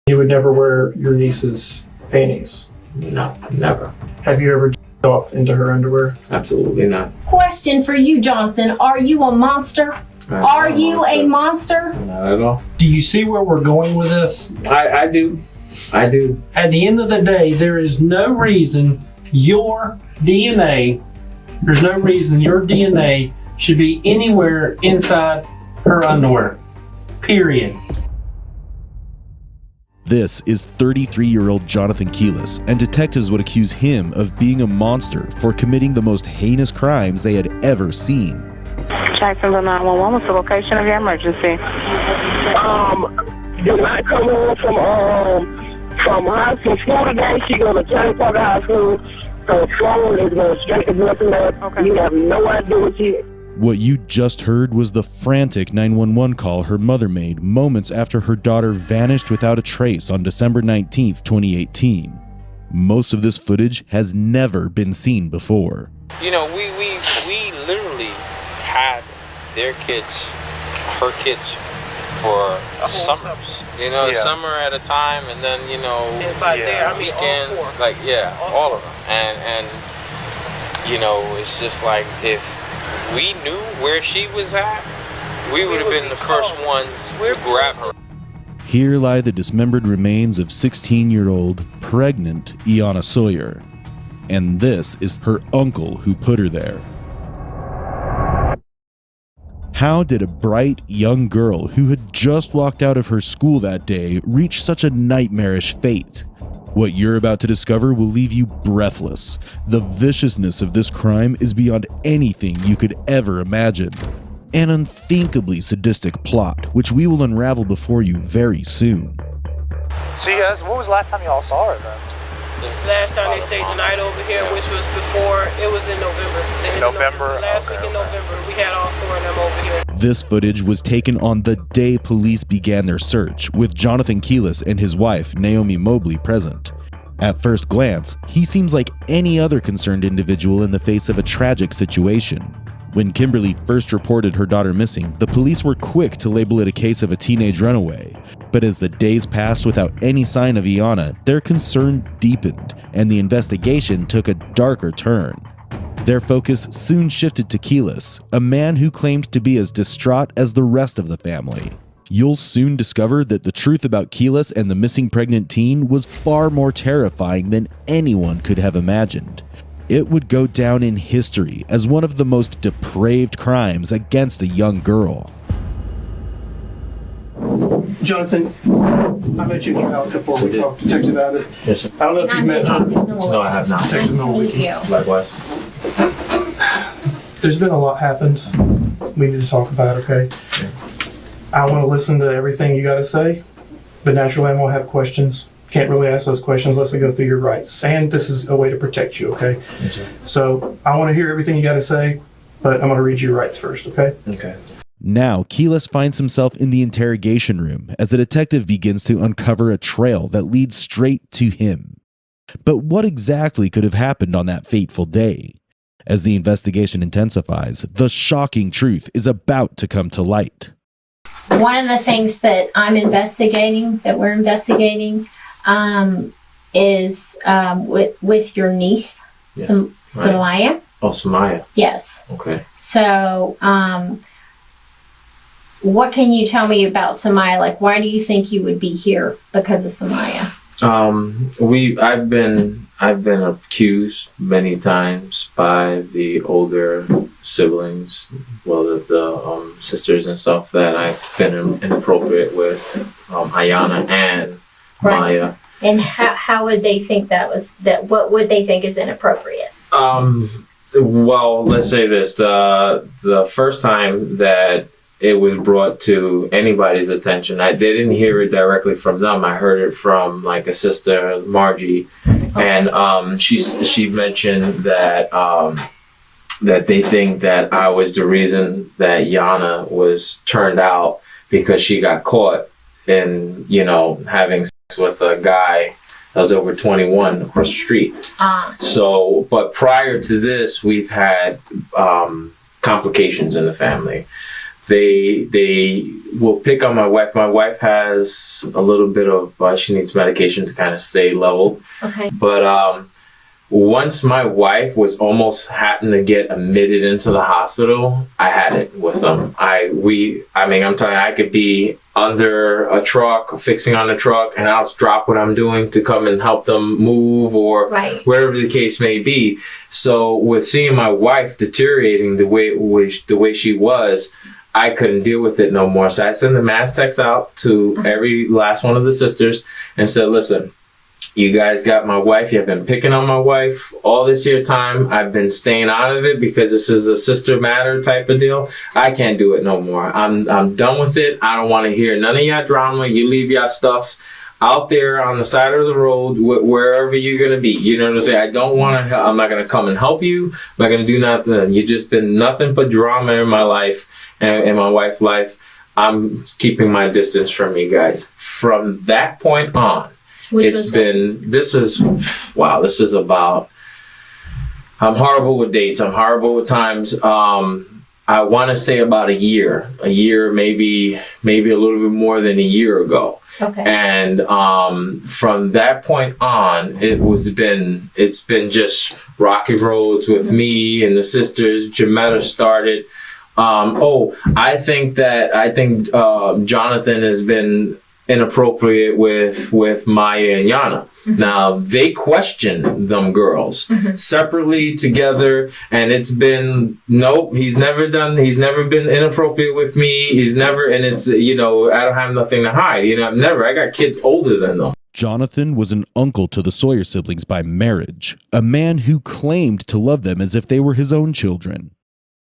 You would never wear your niece's panties? No, never. Have you ever off into her underwear? Absolutely not. Question for you, Jonathan. Are you a monster? Are you a monster? Not at all. Do you see where we're going with this? I do. I do. At the end of the day, there is no reason your DNA should be anywhere inside her underwear. Period. This is 33-year-old Johanathon Quailes, and detectives would accuse him of being a monster for committing the most heinous crimes they had ever seen. Jacksonville 911, what's the location of your emergency? Did not come home from high school today. She go to Cherry Park High School. Her phone is going straight to voicemail. Okay. You have no idea what she... What you just heard was the frantic 911 call her mother made moments after her daughter vanished without a trace on December 19th, 2018. Most of this footage has never been seen before. You know, we literally had her kids for summers. You know, summer at a time, and then, you know, weekends, all of them. And you know, it's just like, if we knew where she was at, we would have been the first ones to grab her. Here lie the dismembered remains of 16-year-old, pregnant Iyana Sawyer. And this is her uncle who put her there. How did a bright young girl who had just walked out of her school that day reach such a nightmarish fate? What you're about to discover will leave you breathless. The viciousness of this crime is beyond anything you could ever imagine. An unthinkably sadistic plot, which we will unravel before you very soon. So you guys, when was the last time you all saw her then? Last time they stayed the night over here, which was before, it was in November. November? Last week in November, we had all four of them over here. This footage was taken on the day police began their search, with Johanathon Quailes and his wife, Naomi Mobley, present. At first glance, he seems like any other concerned individual in the face of a tragic situation. When Kimberly first reported her daughter missing, the police were quick to label it a case of a teenage runaway. But as the days passed without any sign of Iyana, their concern deepened, and the investigation took a darker turn. Their focus soon shifted to Quailes, a man who claimed to be as distraught as the rest of the family. You'll soon discover that the truth about Quailes and the missing pregnant teen was far more terrifying than anyone could have imagined. It would go down in history as one of the most depraved crimes against a young girl. Jonathan, I met you at your house before we talked to text about it. Yes, sir. I don't know if you've met No, I have not. Detective Miller. Likewise. There's been a lot happened. We need to talk about, okay? Yeah. I want to listen to everything you got to say, but naturally I'm going to have questions. Can't really ask those questions unless I go through your rights. And this is a way to protect you, okay? Yes, sir. So I want to hear everything you got to say, but I'm going to read your rights first, okay? Okay. Now, Quailes finds himself in the interrogation room as the detective begins to uncover a trail that leads straight to him. But what exactly could have happened on that fateful day? As the investigation intensifies, the shocking truth is about to come to light. One of the things that we're investigating, is with your niece, Yes. Samaya. Oh, Samaya. Yes. Okay. So, what can you tell me about Samaya? Like, why do you think you would be here because of Samaya? I've been accused many times by the older siblings, the sisters and stuff, that I've been inappropriate with Iyana and Maya. And how would they think what would they think is inappropriate? Well, let's say this: the first time that it was brought to anybody's attention, they didn't hear it directly from them. I heard it from like a sister, Margie, and she mentioned that that they think that I was the reason that Iyana was turned out, because she got caught in, having sex with a guy that was over 21 across the street. So, but prior to this, we've had complications in the family. they will pick on my wife. My wife has a little bit of she needs medication to kind of stay level. Okay. But once my wife was almost having to get admitted into the hospital, I had it with them. I'm telling you, I could be under a truck, fixing on a truck, and I'll drop what I'm doing to come and help them move or wherever the case may be. So with seeing my wife deteriorating the way she was, I couldn't deal with it no more. So I sent a mass text out to every last one of the sisters and said, listen, you guys got my wife. You have been picking on my wife all this year time. I've been staying out of it because this is a sister matter type of deal. I can't do it no more. I'm done with it. I don't want to hear none of your drama. You leave your stuff out there on the side of the road, wherever you're going to be. You know what I'm saying? I don't want to, I'm not going to come and help you. I'm not going to do nothing. You've just been nothing but drama in my life and in my wife's life. I'm keeping my distance from you guys. From that point on, this is about, I'm horrible with dates. I'm horrible with times. I want to say about a year, maybe a little bit more than a year ago. Okay. And from that point on, it's been just rocky roads with me and the sisters. Janetta started. I think Johanathon has been inappropriate with Maya and Iyana. Now they question them girls separately, together, and it's been he's never been inappropriate with me. And it's I don't have nothing to hide. I got kids older than them. Johanathon was an uncle to the Sawyer siblings by marriage, a man who claimed to love them as if they were his own children.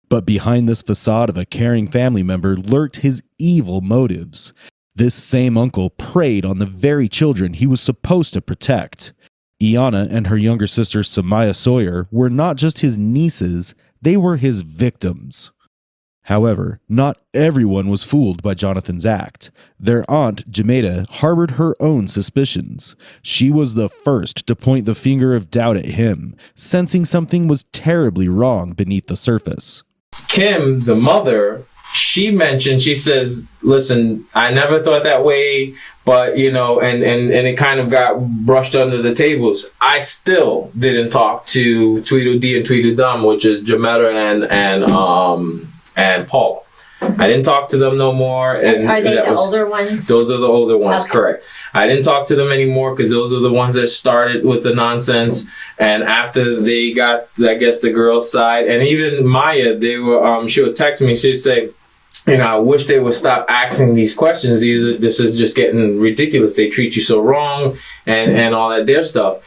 But behind this facade of a caring family member lurked his evil motives. This same uncle preyed on the very children he was supposed to protect. Iyana and her younger sister Iyana Sawyer were not just his nieces, they were his victims. However, not everyone was fooled by Johanathon's act. Their aunt, Janetta, harbored her own suspicions. She was the first to point the finger of doubt at him, sensing something was terribly wrong beneath the surface. Kim, the mother, she says, listen, I never thought that way, but, and it kind of got brushed under the tables. I still didn't talk to Tweedledee and Tweedledum, which is Jametta and Paul. I didn't talk to them no more. And are they the older ones? Those are the older ones, okay. Correct. I didn't talk to them anymore because those are the ones that started with the nonsense. And after they got, I guess, the girls' side, and even Maya, they were, she would text me, she'd say, I wish they would stop asking these questions. This is just getting ridiculous. They treat you so wrong and all that their stuff.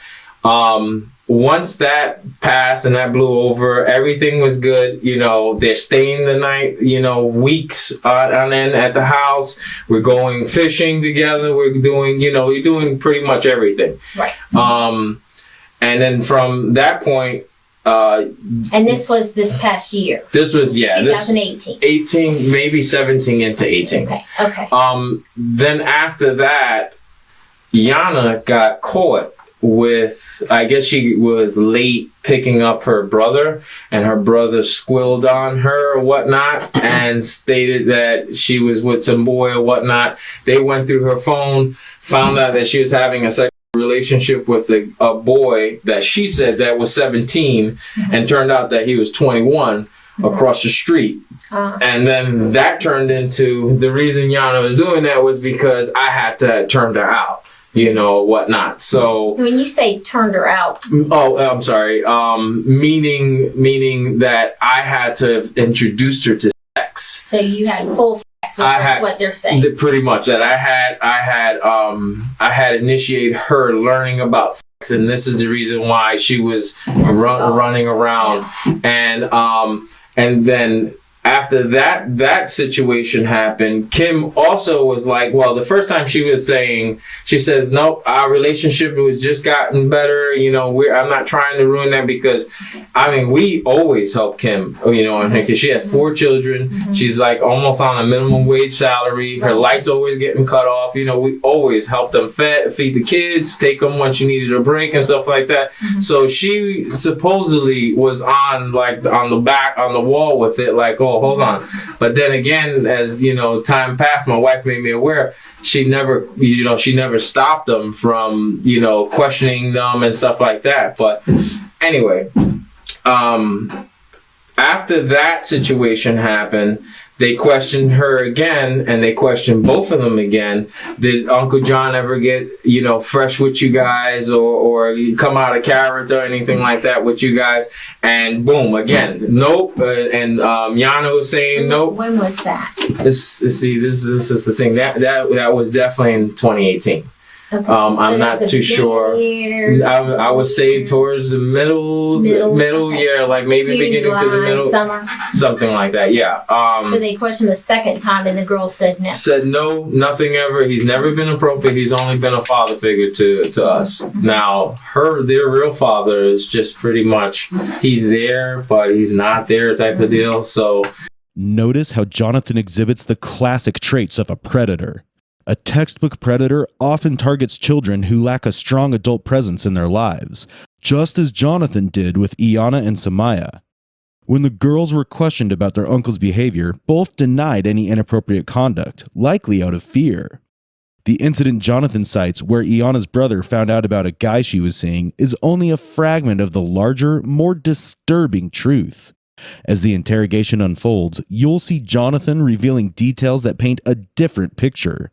Once that passed and that blew over, everything was good. They're staying the night, weeks on end at the house. We're going fishing together. We're doing pretty much everything. Right. And then from that point, and this was this past year. This was 2018. 18, maybe 17 into 18. Okay. Then after that, Iyana got caught with, I guess she was late picking up her brother, and her brother squilled on her or whatnot and stated that she was with some boy or whatnot. They went through her phone, found out that she was having a sexual relationship with a boy that she said that was 17, and turned out that he was 21 across the street. And then that turned into, the reason Iyana was doing that was because I had to turn her out. Whatnot. So when you say turned her out, I'm sorry. Meaning that I had to introduce her to sex. So you had full sex. That's what they're saying. Pretty much that I had initiated her learning about sex, and this is the reason why she was running around, and then. After that situation happened, Kim also was like, well, the first time she says, nope, our relationship was just gotten better. I'm not trying to ruin that because, we always help Kim, because she has 4 children. Mm-hmm. She's like almost on a minimum wage salary. Her light's always getting cut off. We always help them feed the kids, take them when she needed a break and stuff like that. Mm-hmm. So she supposedly was on the wall with it, like, oh, well, hold on. But then again, as time passed, my wife made me aware. She never stopped them from questioning them and stuff like that. But anyway, after that situation happened, they questioned her again, and they questioned both of them again. Did Uncle John ever get, fresh with you guys or come out of character or anything like that with you guys? And boom, again, nope. And Iyana was saying nope. When was that? This is the thing. That was definitely in 2018. Okay. I'm not too sure. I would say towards the middle okay. year, like maybe June, beginning July, to the middle, summer. something like that. Yeah. So they questioned him a second time, and the girl said no. Said no, nothing ever. He's never been appropriate. He's only been a father figure to us. Now, their real father is just pretty much he's there, but he's not there type of deal. So notice how Johanathon exhibits the classic traits of a predator. A textbook predator often targets children who lack a strong adult presence in their lives, just as Johanathon did with Iyana and Samaya. When the girls were questioned about their uncle's behavior, both denied any inappropriate conduct, likely out of fear. The incident Johanathon cites where Iyana's brother found out about a guy she was seeing is only a fragment of the larger, more disturbing truth. As the interrogation unfolds, you'll see Johanathon revealing details that paint a different picture.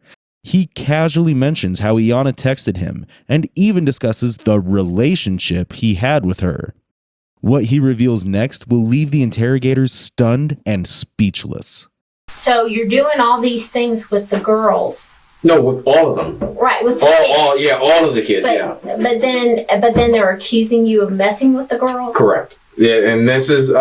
He casually mentions how Iyana texted him and even discusses the relationship he had with her. What he reveals next will leave the interrogators stunned and speechless. So you're doing all these things with the girls. no, with all of them. Right, with the kids. All of the kids. But then they're accusing you of messing with the girls. Correct. Yeah, and this is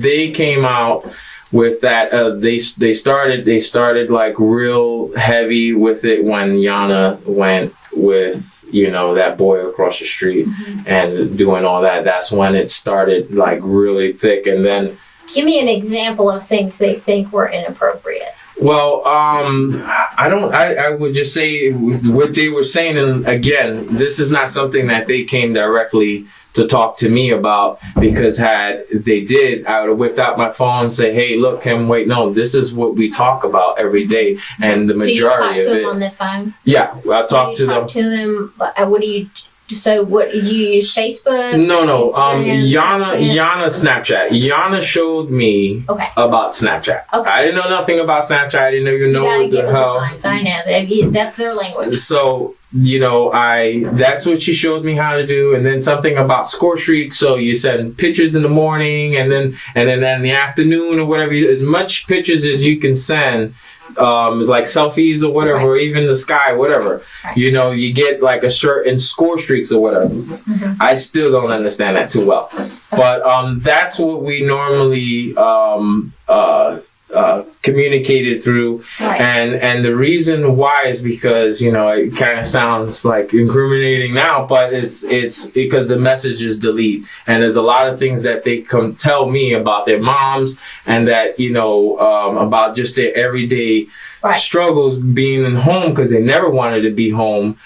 they came out with that. They started like real heavy with it when Iyana went with that boy across the street and doing all that. That's when it started like really thick. And then give me an example of things they think were inappropriate. Well, I would just say what they were saying, and again, this is not something that they came directly to talk to me about, because had they did, I would have whipped out my phone and say, hey, look, Kim, wait, no, this is what we talk about every day. And the majority of it. So you talk to them on the phone? Yeah, I talk to them. Talk to them, what do you... So what, did you use Facebook? No. Instagram, Iyana Snapchat. Iyana showed me about Snapchat. Okay. I didn't know nothing about Snapchat. I didn't even know what the hell. I know. That's their language. So, that's what she showed me how to do. And then something about score streaks. So you send pictures in the morning and then in the afternoon or whatever, as much pictures as you can send. Like selfies or whatever, or even the sky, whatever. Right. You get like a certain score streaks or whatever. I still don't understand that too well. But that's what we normally communicated through. Right. And the reason why is because, it kind of sounds like incriminating now, but it's because the message is delete. And there's a lot of things that they come tell me about their moms and that, about just their everyday struggles being in home, because they never wanted to be home.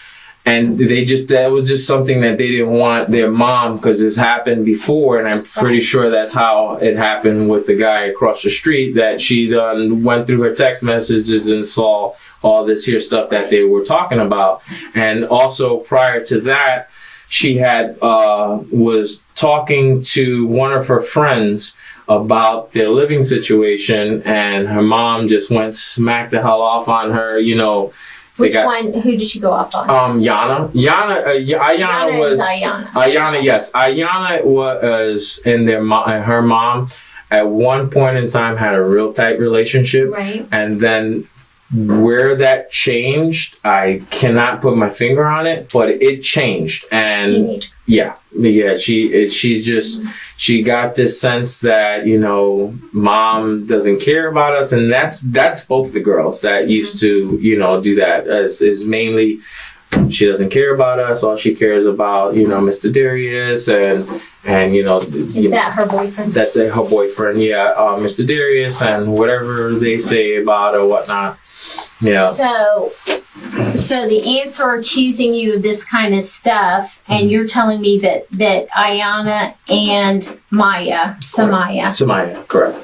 And that was just something that they didn't want their mom, because it's happened before, and I'm pretty sure that's how it happened with the guy across the street, that she done went through her text messages and saw all this here stuff that they were talking about. And also prior to that, she had was talking to one of her friends about their living situation, and her mom just went smack the hell off on her, Which one? Who did she go off on? Iyana. Iyana was Iyana. Iyana, yes. Iyana was her mom at one point in time had a real tight relationship. Right. And then where that changed, I cannot put my finger on it, but it changed. And she got this sense that, mom doesn't care about us. And that's both the girls that used to, do that. Is mainly she doesn't care about us. All she cares about, Mr. Darius and is that her boyfriend? That's her boyfriend. Yeah. Mr. Darius and whatever they say about or whatnot. Yeah. So the ants are accusing you of this kind of stuff, and you're telling me that Iyana and Samaya, correct,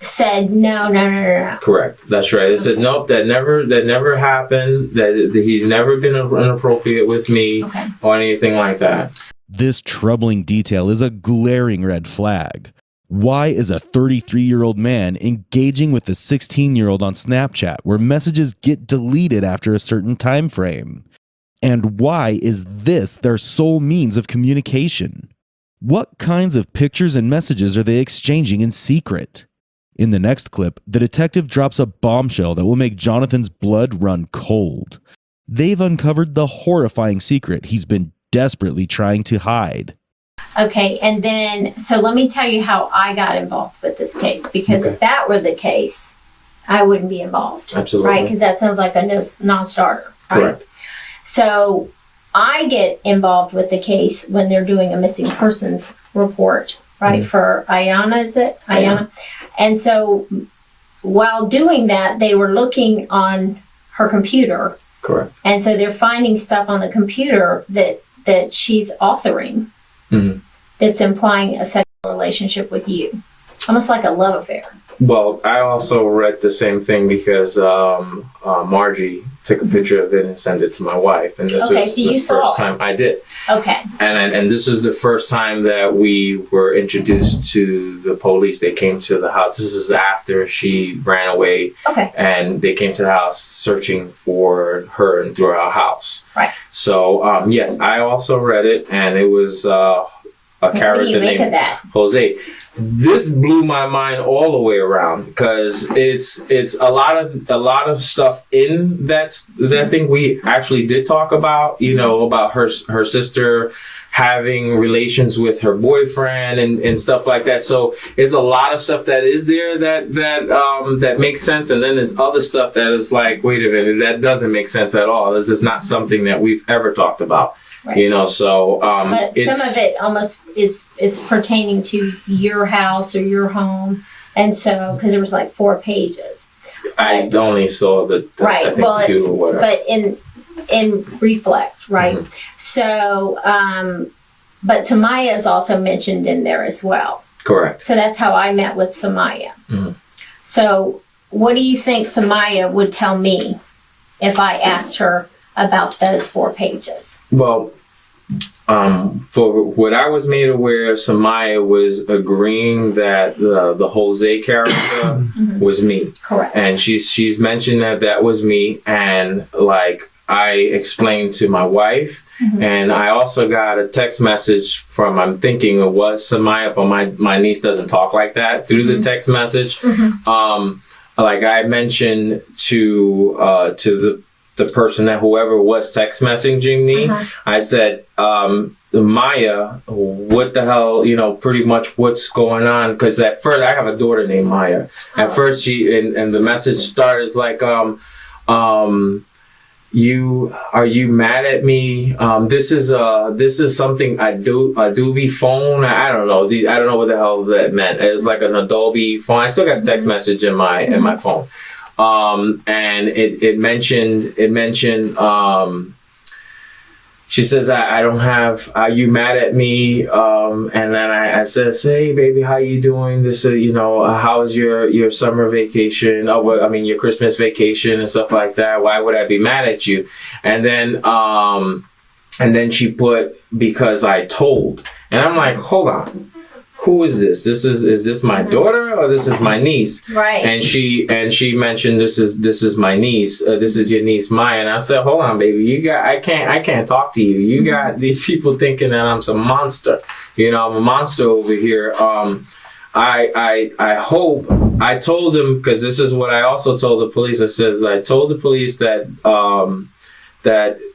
said no. Correct. That's right. They said nope. That never happened. That he's never been inappropriate with me or anything like that. This troubling detail is a glaring red flag. Why is a 33-year-old man engaging with a 16-year-old on Snapchat where messages get deleted after a certain time frame? And why is this their sole means of communication? What kinds of pictures and messages are they exchanging in secret? In the next clip, the detective drops a bombshell that will make Jonathan's blood run cold. They've uncovered the horrifying secret he's been desperately trying to hide. Okay, and then, so let me tell you how I got involved with this case, because if that were the case, I wouldn't be involved. Absolutely. Right, because that sounds like a non-starter. Right? Correct. So I get involved with the case when they're doing a missing persons report, right, for Iyana, is it? Iyana. And so while doing that, they were looking on her computer. Correct. And so they're finding stuff on the computer that she's authoring. Mm-hmm. That's implying a sexual relationship with you. Almost like a love affair. Well, I also read the same thing because Margie took a picture of it and sent it to my wife. And this was the first time I did. Okay. And this was the first time that we were introduced to the police. They came to the house. This is after she ran away. Okay. And they came to the house searching for her and through our house. Right. So, yes, I also read it, and it was a character what do you make named of that? Jose. This blew my mind all the way around because it's a lot of stuff in that thing we actually did talk about, about her sister having relations with her boyfriend and stuff like that. So there's a lot of stuff that is there that makes sense, and then there's other stuff that is like, wait a minute, that doesn't make sense at all. This is not something that we've ever talked about. Right. But some of it almost it's pertaining to your house or your home, and so because there was like 4 pages. I only saw the right. I think 2 or whatever. But in Reflect, right? Mm-hmm. So, but Samaya is also mentioned in there as well. Correct. So that's how I met with Samaya. Mm-hmm. So, what do you think Samaya would tell me if I asked her about those 4 pages? Well, for what I was made aware of, Samaya was agreeing that the Jose character mm-hmm. was me. Correct. And she's mentioned that was me, and like I explained to my wife, mm-hmm. and I also got a text message from, I'm thinking it was Samaya, but my niece doesn't talk like that, through the text message. Mm-hmm. Like I mentioned to the person that whoever was text messaging me, I said, Maya, what the hell, pretty much what's going on? Because at first, I have a daughter named Maya. At first, she and the message started like, are you mad at me? This is something Adobe phone. I don't know. I don't know what the hell that meant. It's like an Adobe phone. I still got a text message in my phone. And it mentioned, she says, I don't have, are you mad at me? And then I says, hey baby, how you doing? This, how was your summer vacation? Your Christmas vacation and stuff like that. Why would I be mad at you? And then she put, because I told, and I'm like, hold on. Who is this? Is this my daughter or this is my niece? Right. And she mentioned this is my niece. This is your niece Maya. And I said, hold on, baby. I can't talk to you. You got these people thinking that I'm some monster. I'm a monster over here. I hope I told them, because this is what I also told the police. I told the police that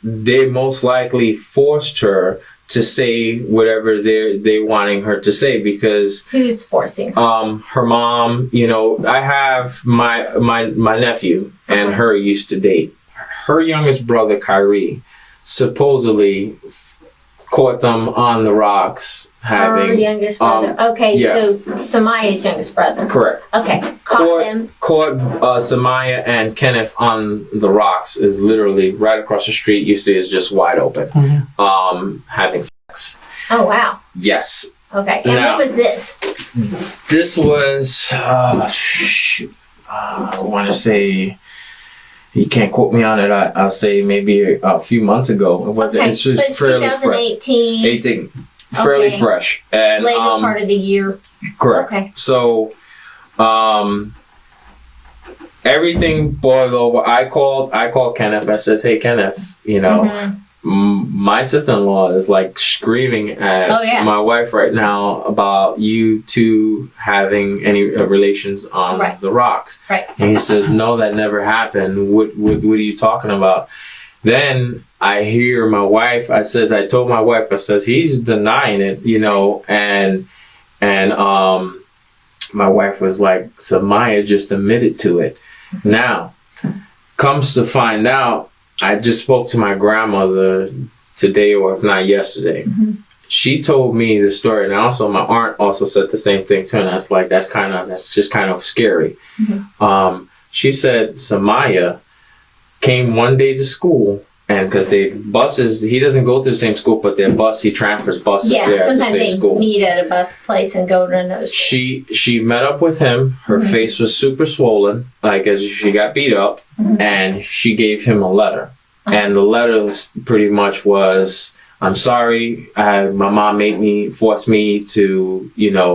they most likely forced her to say whatever they're wanting her to say, because who's forcing her? Her mom. I have my nephew and her used to date. Her youngest brother Kyrie supposedly caught them on the rocks having her youngest brother. Okay, yeah. So Samaya's youngest brother. Correct. Okay, caught Samaya and Kenneth on the rocks is literally right across the street. You see, it's just wide open, having sex. Oh wow. Yes. Okay, and when was this? This was, I want to say, you can't quote me on it. I'll say maybe a few months ago. It was. Okay, It's just but it's fairly 2018. fresh. 18, fairly Okay. fresh, and Later part of the year. correct. Okay. So, everything boiled over. I called Kenneth. I says, "Hey, Kenneth, you know." Mhm. My sister-in-law is like screaming at Oh, yeah. my wife right now about you two having any relations on Right. the rocks. Right. And he says, no, that never happened. What are you talking about? Then I hear my wife, I told my wife, I says, he's denying it, you know, and my wife was like, Samaya just admitted to it. Now, comes to find out, I just spoke to my grandmother today, or if not yesterday. Mm-hmm. She told me the story, and also my aunt also said the same thing too. And that's just kind of scary. Mm-hmm. She said Samaya came one day to school, and because he doesn't go to the same school, but he transfers buses Yeah, there at the sometimes same they school. meet at a bus place and go to another school. She met up with him. Her Mm-hmm. face was super swollen, like as she got beat up, Mm-hmm. and she gave him a letter. And the letter pretty much was, "I'm sorry, my mom forced me to, you know,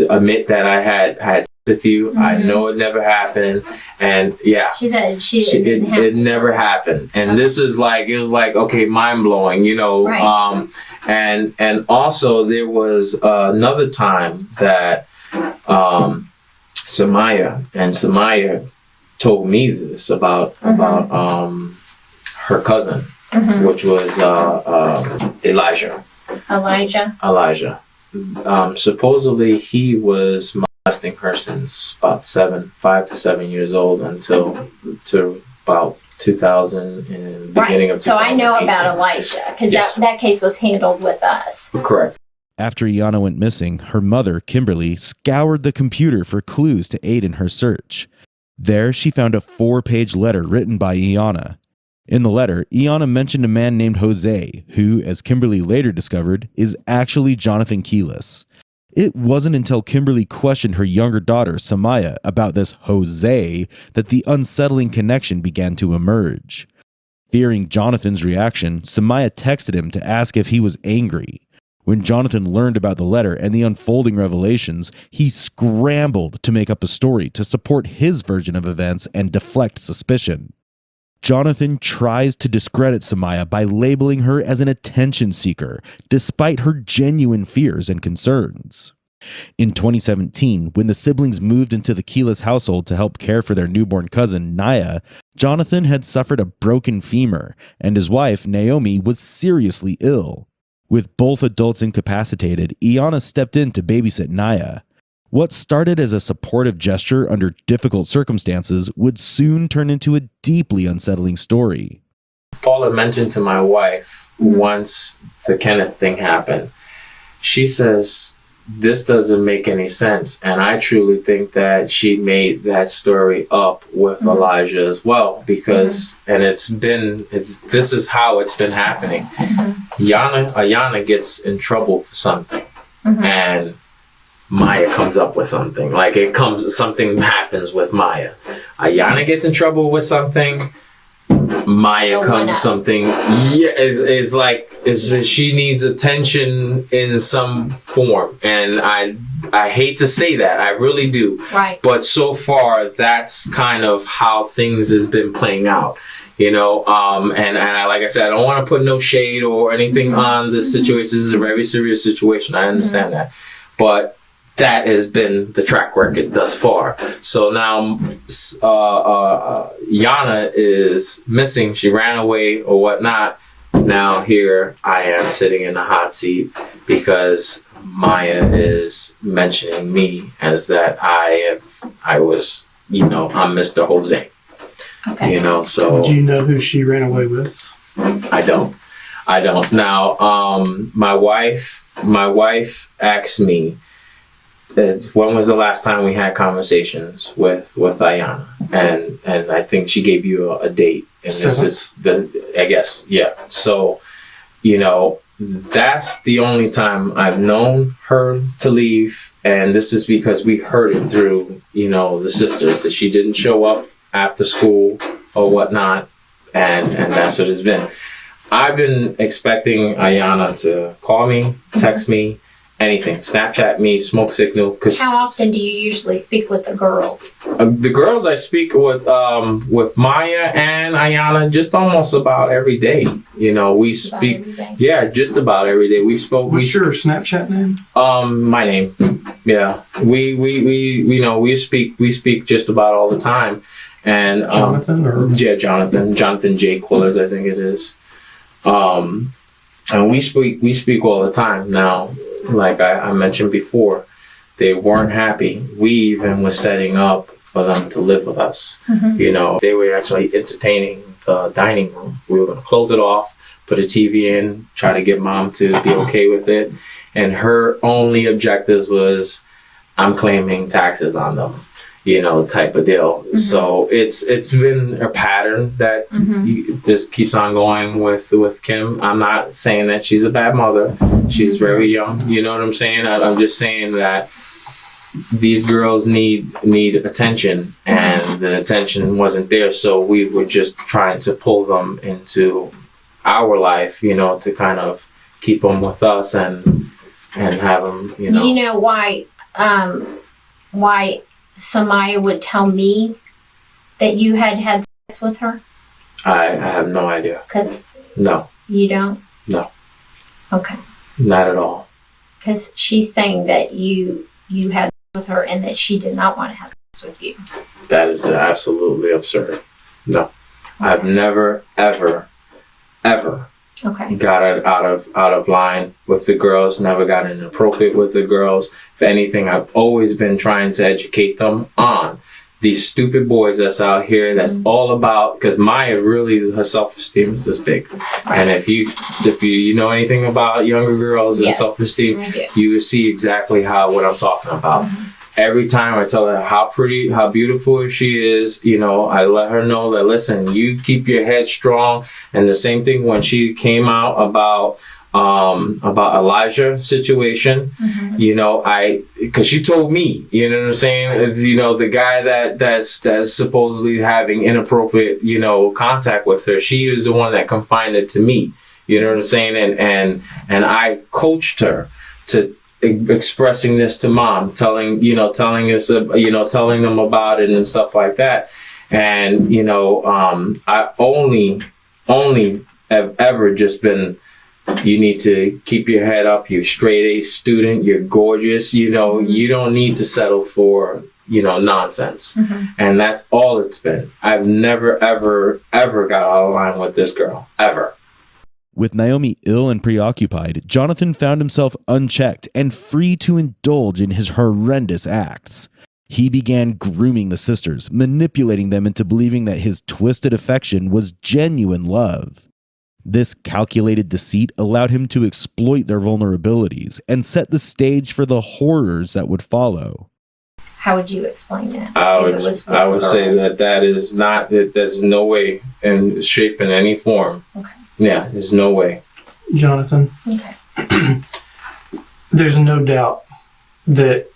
admit that I had sex with you. Mm-hmm. I know it never happened, and yeah." She said it didn't happen. It never happened, and this is like, it was like, okay, mind blowing, you know. Right. And also there was another time that Samaya told me this about her cousin, which was Elijah. Elijah. Supposedly he was molesting her since about 5 to 7 years old until about 2000 and beginning of 2018. So I know about Elijah because Yes. that case was handled with us. Correct. After Iyana went missing, her mother, Kimberly, scoured the computer for clues to aid in her search. There, she found a 4-page letter written by Iyana. In the letter, Iyana mentioned a man named Jose, who, as Kimberly later discovered, is actually Johanathon Quailes. It wasn't until Kimberly questioned her younger daughter, Samaya, about this Jose that the unsettling connection began to emerge. Fearing Johanathon's reaction, Samaya texted him to ask if he was angry. When Johanathon learned about the letter and the unfolding revelations, he scrambled to make up a story to support his version of events and deflect suspicion. Johanathon tries to discredit Samaya by labeling her as an attention seeker, despite her genuine fears and concerns. In 2017, when the siblings moved into the Quailes household to help care for their newborn cousin, Naya, Johanathon had suffered a broken femur, and his wife, Naomi, was seriously ill. With both adults incapacitated, Iyana stepped in to babysit Naya. What started as a supportive gesture under difficult circumstances would soon turn into a deeply unsettling story. Paula mentioned to my wife once the Kenneth thing happened, she says, this doesn't make any sense. And I truly think that she made that story up with Elijah as well, because, and this is how it's been happening. Iyana gets in trouble for something, and Maya comes up with something. Like something happens with Maya. Iyana gets in trouble with something. Maya comes something. Yeah, is like she needs attention in some form, and I hate to say that, I really do. Right. But so far, that's kind of how things has been playing out. You know, and I, like I said, I don't want to put no shade or anything on this situation. This is a very serious situation. I understand that, but that has been the track record thus far. So now, Iyana is missing. She ran away or whatnot. Now here I am sitting in the hot seat because Maya is mentioning me as that I was, you know, I'm Mr. Jose. Okay. You know, so. Do you know who she ran away with? I don't. Now, my wife asked me, when was the last time we had conversations with Iyana? And I think she gave you a date. And this is I guess, yeah. So, you know, that's the only time I've known her to leave, and this is because we heard it through, the sisters, that she didn't show up after school or whatnot, and that's what it's been. I've been expecting Iyana to call me, text me, anything, Snapchat me, smoke signal. Cause how often do you usually speak with the girls? The girls I speak with Maya and Iyana just almost about every day. We speak. Yeah, just about every day. We spoke. What's your Snapchat name? My name. Yeah, we speak just about all the time. And Johanathon or Johanathon J. Quailes, I think it is. And we speak all the time. Now, like I mentioned before, they weren't happy. We even was setting up for them to live with us. Mm-hmm. They were actually entertaining the dining room. We were going to close it off, put a TV in, try to get mom to be okay with it. And her only objectives was, I'm claiming taxes on them, type of deal. Mm-hmm. So it's been a pattern that just keeps on going with Kim. I'm not saying that she's a bad mother. She's very young. You know what I'm saying? I'm just saying that these girls need attention, and the attention wasn't there. So we were just trying to pull them into our life, to kind of keep them with us and have them, You know why Samaya would tell me that you had sex with her? I have no idea. No. You don't? No. Okay. Not at all. Because she's saying that you had sex with her and that she did not want to have sex with you. That is absolutely absurd. No. Okay. I've never, ever got it out of line with the girls, never got inappropriate with the girls. If anything, I've always been trying to educate them on these stupid boys that's out here that's all about, because Maya really, her self-esteem is this big. And if you know anything about younger girls and self-esteem, you see exactly what I'm talking about. Mm-hmm. Every time I tell her how pretty, how beautiful she is, I let her know that, listen, you keep your head strong. And the same thing when she came out about Elijah situation, because she told me, you know what I'm saying? It's, the guy that's supposedly having inappropriate, contact with her, she is the one that confided to me, you know what I'm saying? And I coached her to expressing this to mom, telling them about it and stuff like that. And, I only have ever just been, you need to keep your head up. You're straight A student. You're gorgeous. You don't need to settle for, nonsense. Mm-hmm. And that's all it's been. I've never, ever, ever got out of line with this girl. Ever. With Naomi ill and preoccupied, Johanathon found himself unchecked and free to indulge in his horrendous acts. He began grooming the sisters, manipulating them into believing that his twisted affection was genuine love. This calculated deceit allowed him to exploit their vulnerabilities and set the stage for the horrors that would follow. How would you explain that? I would say that there's no way in shape in any form. Okay. Yeah, there's no way. Johanathon. Okay. There's no doubt that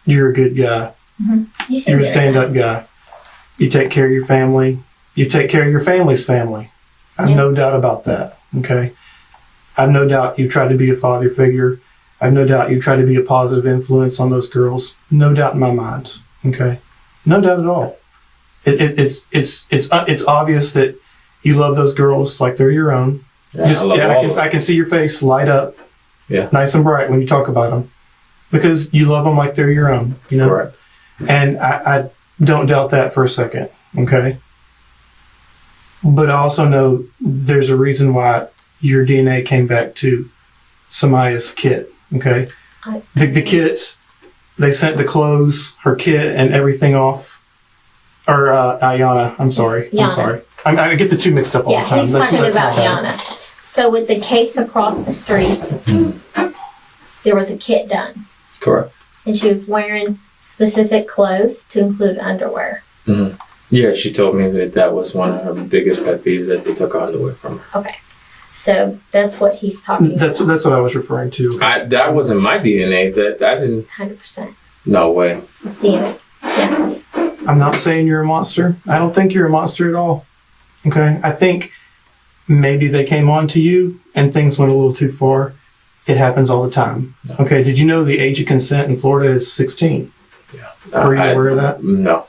you're a good guy. Mm-hmm. You're a stand-up guy. You take care of your family. You take care of your family's family. I have no doubt about that. Okay. I have no doubt you tried to be a father figure. I have no doubt you tried to be a positive influence on those girls. No doubt in my mind. Okay. No doubt at all. It's obvious that you love those girls like they're your own. I can see your face light up. Yeah. Nice and bright when you talk about them, because you love them like they're your own. Correct. And I don't doubt that for a second. Okay. But I also know there's a reason why your DNA came back to Samaya's kit. Okay. The kit, they sent the clothes, her kit, and everything off. Or Iyana. I'm sorry. Iyana. I'm sorry. I get the two mixed up all the time. Yeah, he's talking about Iyana. So with the case across the street, there was a kit done. Correct. And she was wearing specific clothes to include underwear. Mm-hmm. Yeah, she told me that was one of her biggest pet peeves, that they took underwear from her. Okay. So that's what he's talking That's about. what I was referring to. That wasn't my DNA. That I didn't. 100%. No way. It's DNA. Yeah. I'm not saying you're a monster. I don't think you're a monster at all. Okay? I think maybe they came on to you and things went a little too far. It happens all the time. Okay, did you know the age of consent in Florida is 16? Yeah. Were you aware of that? No.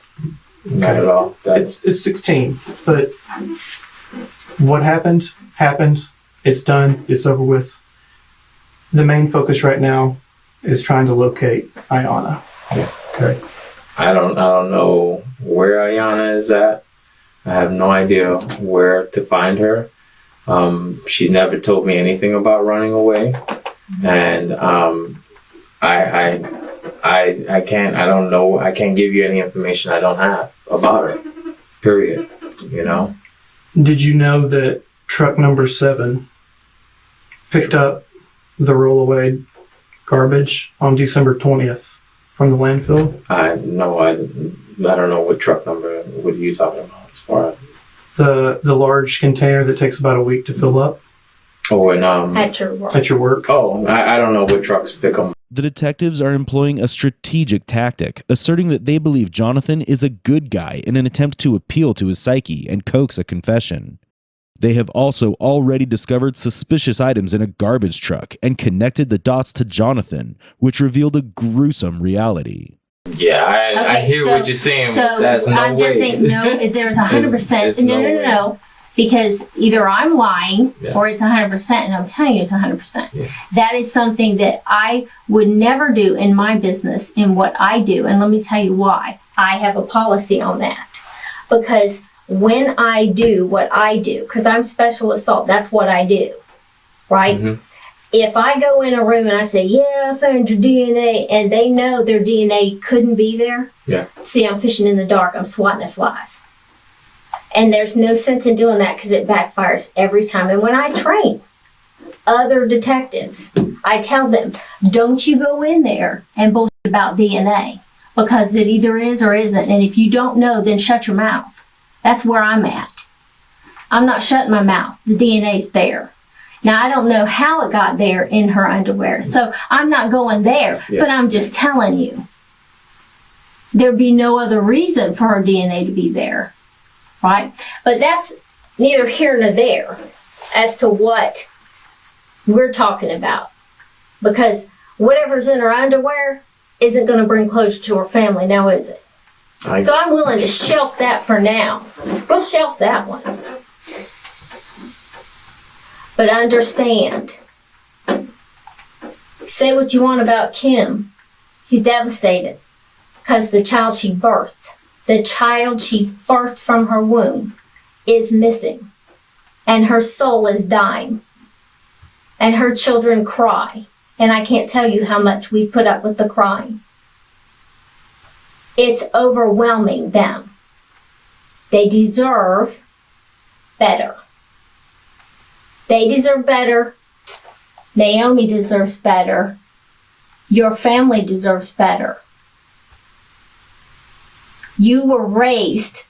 Not at all. It's 16. But what happened, happened. It's done. It's over with. The main focus right now is trying to locate Iyana. Yeah. Okay. I don't know where Iyana is at. I have no idea where to find her. She never told me anything about running away, and I can't. I don't know. I can't give you any information I don't have about her. Period. You know. Did you know that truck number 7 picked up the rollaway garbage on December 20th from the landfill? I don't know what truck number. What are you talking about? As far as The large container that takes about a week to fill up At your work. at your work? Oh, I don't know what trucks pick them. The detectives are employing a strategic tactic, asserting that they believe Johanathon is a good guy in an attempt to appeal to his psyche and coax a confession. They have also already discovered suspicious items in a garbage truck and connected the dots to Johanathon, which revealed a gruesome reality. Yeah, I hear what you're saying. So That's no I'm way. just saying, no, there's 100%. It's no, no no, no, way. no. Because either I'm lying Yeah. or it's 100%, and I'm telling you it's 100%. Yeah. That is something that I would never do in my business, in what I do. And let me tell you why. I have a policy on that. Because when I do what I do, because I'm special assault, that's what I do, right? Mm-hmm. If I go in a room and I say, yeah, I found your DNA, and they know their DNA couldn't be there, Yeah. see, I'm fishing in the dark, I'm swatting at flies. And there's no sense in doing that because it backfires every time. And when I train other detectives, I tell them, don't you go in there and bullshit about DNA, because it either is or isn't. And if you don't know, then shut your mouth. That's where I'm at. I'm not shutting my mouth. The DNA's there. Now, I don't know how it got there in her underwear, so I'm not going there, Yeah. but I'm just telling you. There'd be no other reason for her DNA to be there, right? But that's neither here nor there as to what we're talking about. Because whatever's in her underwear isn't going to bring closure to her family, now is it? So I'm willing to shelf that for now. We'll shelf that one. But understand, say what you want about Kim, she's devastated because the child she birthed from her womb is missing, and her soul is dying, and her children cry, and I can't tell you how much we've put up with the crying. It's overwhelming them. They deserve better. They deserve better. Naomi deserves better. Your family deserves better. You were raised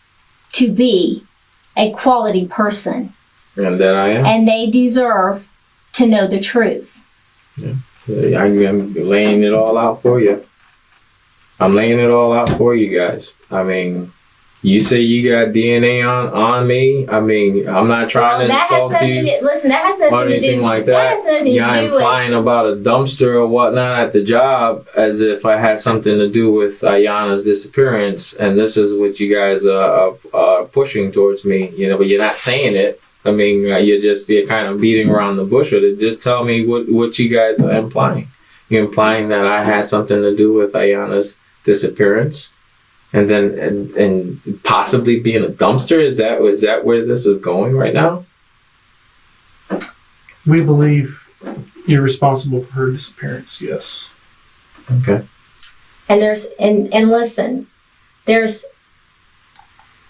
to be a quality person, And that I am. and they deserve to know the truth. I'm laying it all out for you. I'm laying it all out for you guys. I mean, you say you got DNA on me. I mean, I'm not trying to that has insult nothing you to, listen, that has nothing or to anything do like that that. has nothing You're to do with implying about a dumpster or whatnot at the job as if I had something to do with Iyana's disappearance, and this is what you guys are pushing towards me. You know, but you're not saying it. I mean, you're kind of beating around the bush with it. Just tell me what you guys are implying. You're implying that I had something to do with Iyana's disappearance, and then and possibly being a dumpster. Is that where this is going right now? We believe you're responsible for her disappearance, yes. Okay. And listen, there's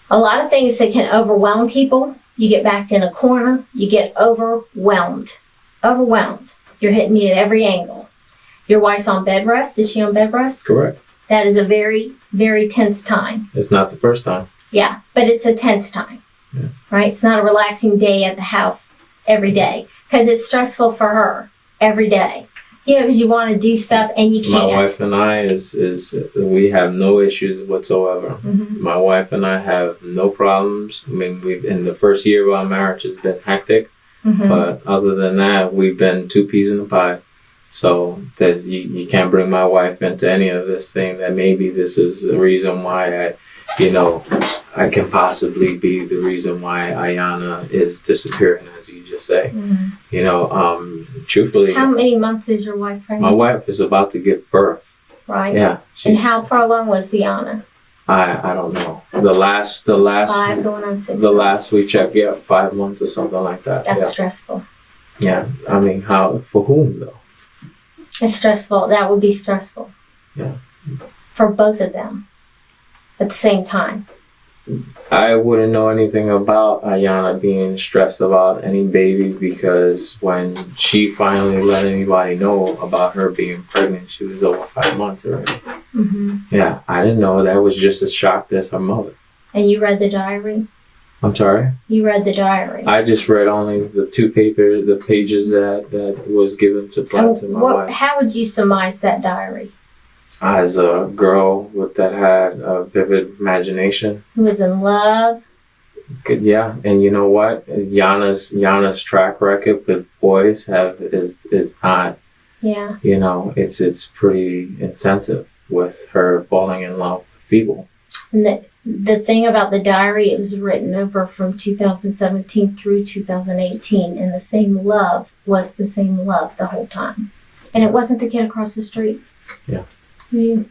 a lot of things that can overwhelm people. You get backed in a corner, you get overwhelmed. Overwhelmed. You're hitting me at every angle. Your wife's on bed rest. Is she on bed rest? Correct. That is a very, very tense time. It's not the first time. Yeah, but it's a tense time. Yeah. Right? It's not a relaxing day at the house every day. Because it's stressful for her every day. You know, because you want to do stuff and you can't. My wife and I we have no issues whatsoever. Mm-hmm. My wife and I have no problems. I mean, we've in the first year of our marriage has been hectic, Mm-hmm. but other than that, we've been two peas in a pie. So there's you can't bring my wife into any of this thing. That maybe this is the reason why I can possibly be the reason why Iyana is disappearing, as you just say. Mm-hmm. Truthfully, How many months is your wife pregnant? my wife is about to give birth. Right. Yeah. And how far along was Iyana? I don't know. The last 5 going on 6 the months. last we checked, 5 months or something like that. That's stressful. Yeah. I mean, how for whom though? It's stressful. That would be stressful. Yeah. For both of them at the same time. I wouldn't know anything about Iyana being stressed about any baby, because when she finally let anybody know about her being pregnant, she was over 5 months already. Mm-hmm. Yeah, I didn't know. That was just as shocked as her mother. And you read the diary? I'm sorry? You read the diary. I just read only the the pages that was given to my wife. How would you surmise that diary? As a girl that had a vivid imagination. Who was in love? Yeah, and you know what? Iyana's track record with boys is not. Yeah. It's pretty intensive with her falling in love with people. And the thing about the diary, it was written over from 2017 through 2018, and the same love was the same love the whole time. And it wasn't the kid across the street. Yeah. Mm.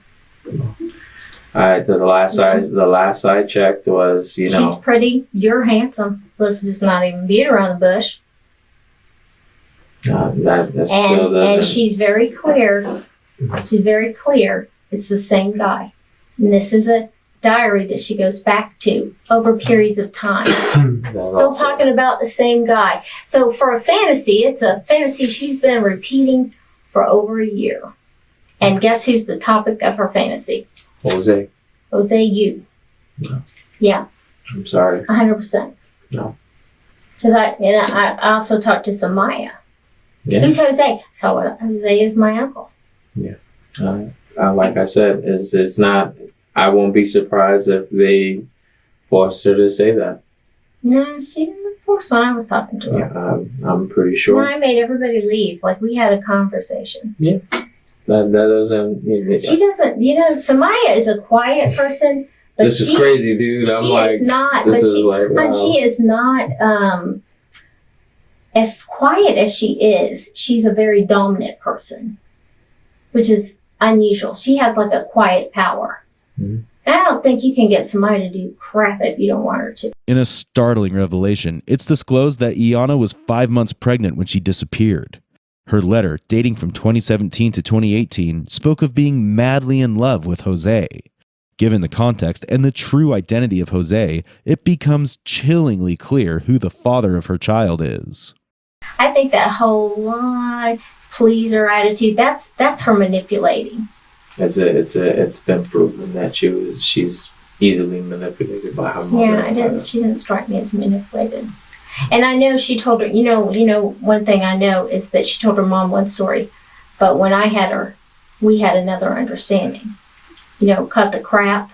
The last I checked was, She's pretty, you're handsome. Let's just not even beat around the bush. That still doesn't. And she's very clear. She's very clear. It's the same guy. And this is a diary that she goes back to over periods of time. Still talking about the same guy. So for a fantasy, it's a fantasy she's been repeating for over a year. And guess who's the topic of her fantasy? Jose. Jose, you. No. Yeah. I'm sorry. 100%. No. So I also talked to Samaya. Yeah. Who's Jose? So Jose is my uncle. Yeah. Like I said, it's not. I won't be surprised if they forced her to say that. No, she didn't force when I was talking to her. Yeah, I'm pretty sure. When I made everybody leave, like we had a conversation. Yeah. That doesn't. She doesn't. Samaya is a quiet person. But this is crazy, dude. I'm like, is not. This but is she, like, wow. She is not as quiet as she is. She's a very dominant person, which is unusual. She has like a quiet power. Mm-hmm. And I don't think you can get somebody to do crap if you don't want her to. In a startling revelation, it's disclosed that Iyana was 5 months pregnant when she disappeared. Her letter, dating from 2017 to 2018, spoke of being madly in love with Jose. Given the context and the true identity of Jose, it becomes chillingly clear who the father of her child is. I think that whole lie, pleaser attitude, that's her manipulating. It's been proven that she's easily manipulated by her mother. Yeah, she didn't strike me as manipulated. And I know she told her, one thing I know is that she told her mom one story, but when I had her, we had another understanding. Cut the crap.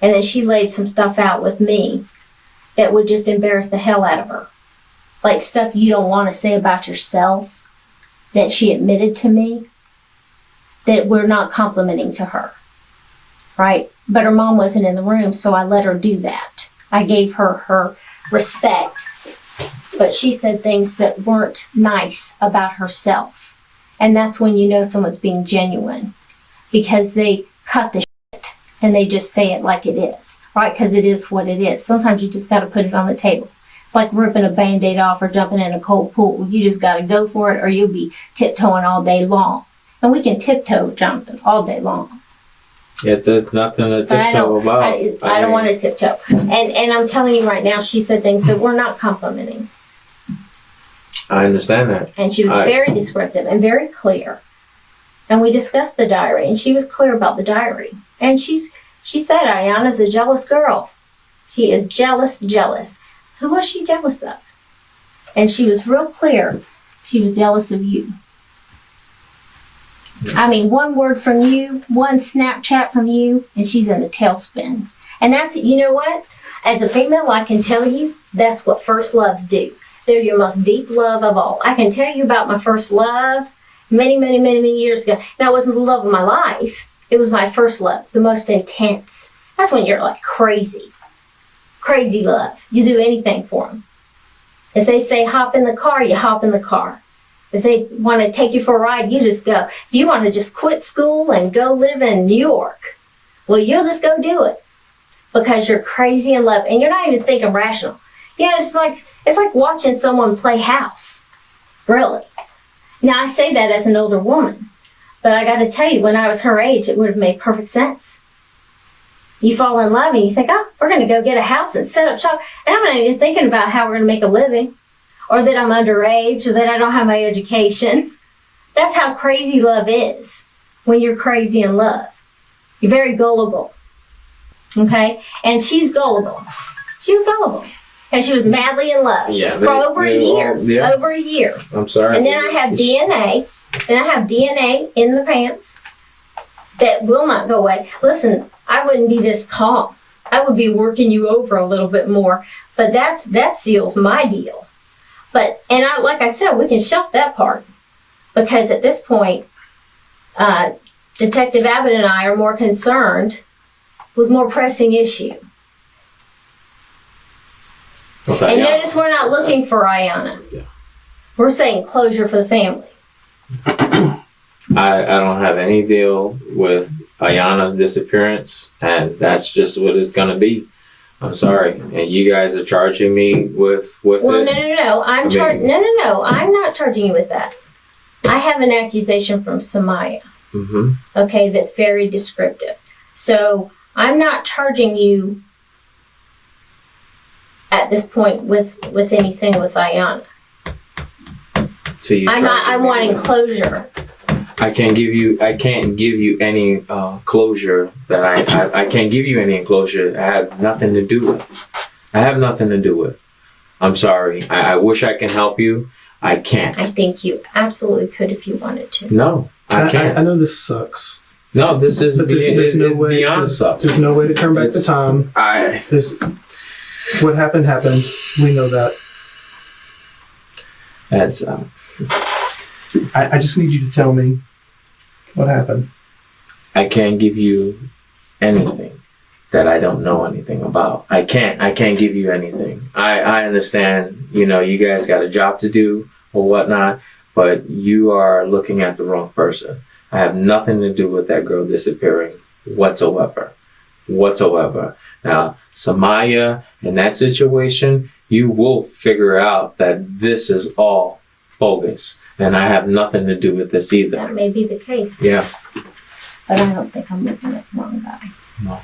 And then she laid some stuff out with me that would just embarrass the hell out of her. Like stuff you don't want to say about yourself that she admitted to me that we're not complimenting to her. Right? But her mom wasn't in the room, so I let her do that. I gave her respect. But she said things that weren't nice about herself. And that's when you know someone's being genuine. Because they cut the shit and they just say it like it is. Right? Because it is what it is. Sometimes you just got to put it on the table. It's like ripping a Band-Aid off or jumping in a cold pool. You just got to go for it or you'll be tiptoeing all day long. And we can tiptoe, Jonathan, all day long. It's nothing to tiptoe about. I don't want to tiptoe. And I'm telling you right now, she said things that we're not complimenting. I understand that. And she was very descriptive and very clear. And we discussed the diary, and she was clear about the diary. And she said, Iyana's a jealous girl. She is jealous. Who was she jealous of? And she was real clear. She was jealous of you. I mean, one word from you, one Snapchat from you, and she's in a tailspin. And that's, you know what? As a female, I can tell you, that's what first loves do. They're your most deep love of all. I can tell you about my first love many, many, many, many years ago. Now, it wasn't the love of my life. It was my first love, the most intense. That's when you're like crazy. Crazy love. You do anything for them. If they say hop in the car, you hop in the car. If they want to take you for a ride, you just go. If you want to just quit school and go live in New York, well, you'll just go do it. Because you're crazy in love. And you're not even thinking rational. You know, it's like watching someone play house. Really. Now, I say that as an older woman. But I got to tell you, when I was her age, it would have made perfect sense. You fall in love and you think, oh, we're going to go get a house and set up shop. And I'm not even thinking about how we're going to make a living. Or that I'm underage, or that I don't have my education. That's how crazy love is. When you're crazy in love. You're very gullible. Okay? And she's gullible. She was gullible. And she was madly in love. Yeah, for over a year. Yeah. Over a year. I'm sorry. And then I have DNA. Then I have DNA in the pants that will not go away. Listen, I wouldn't be this calm. I would be working you over a little bit more. But that seals my deal. But, like I said, we can shelf that part. Because at this point, Detective Abbott and I are more concerned with more pressing issue. Okay, and notice we're not looking for Iyana. Yeah. We're saying closure for the family. I don't have any deal with Iyana's disappearance, and that's just what it's going to be. I'm sorry, and you guys are charging me with well, it. No. I'm not charging you with that. I have an accusation from Samaya. Mm-hmm. Okay, that's very descriptive. So I'm not charging you at this point with anything with Iyana. So I'm wanting closure. I can't give you any closure that I can't give you any closure. I have nothing to do with. I'm sorry. I wish I can help you. I can't. I think you absolutely could if you wanted to. No, I can't. I know this sucks. No, this is there's no way, beyond sucks. There's no way to turn back the time. What happened. We know that. That's. I just need you to tell me what happened. I can't give you anything that I don't know anything about. I can't give you anything. I understand, you guys got a job to do or whatnot, but you are looking at the wrong person. I have nothing to do with that girl disappearing whatsoever. Now, Samaya, in that situation, you will figure out that this is all bogus. And I have nothing to do with this either. That may be the case. Yeah. But I don't think I'm looking at the wrong guy. No,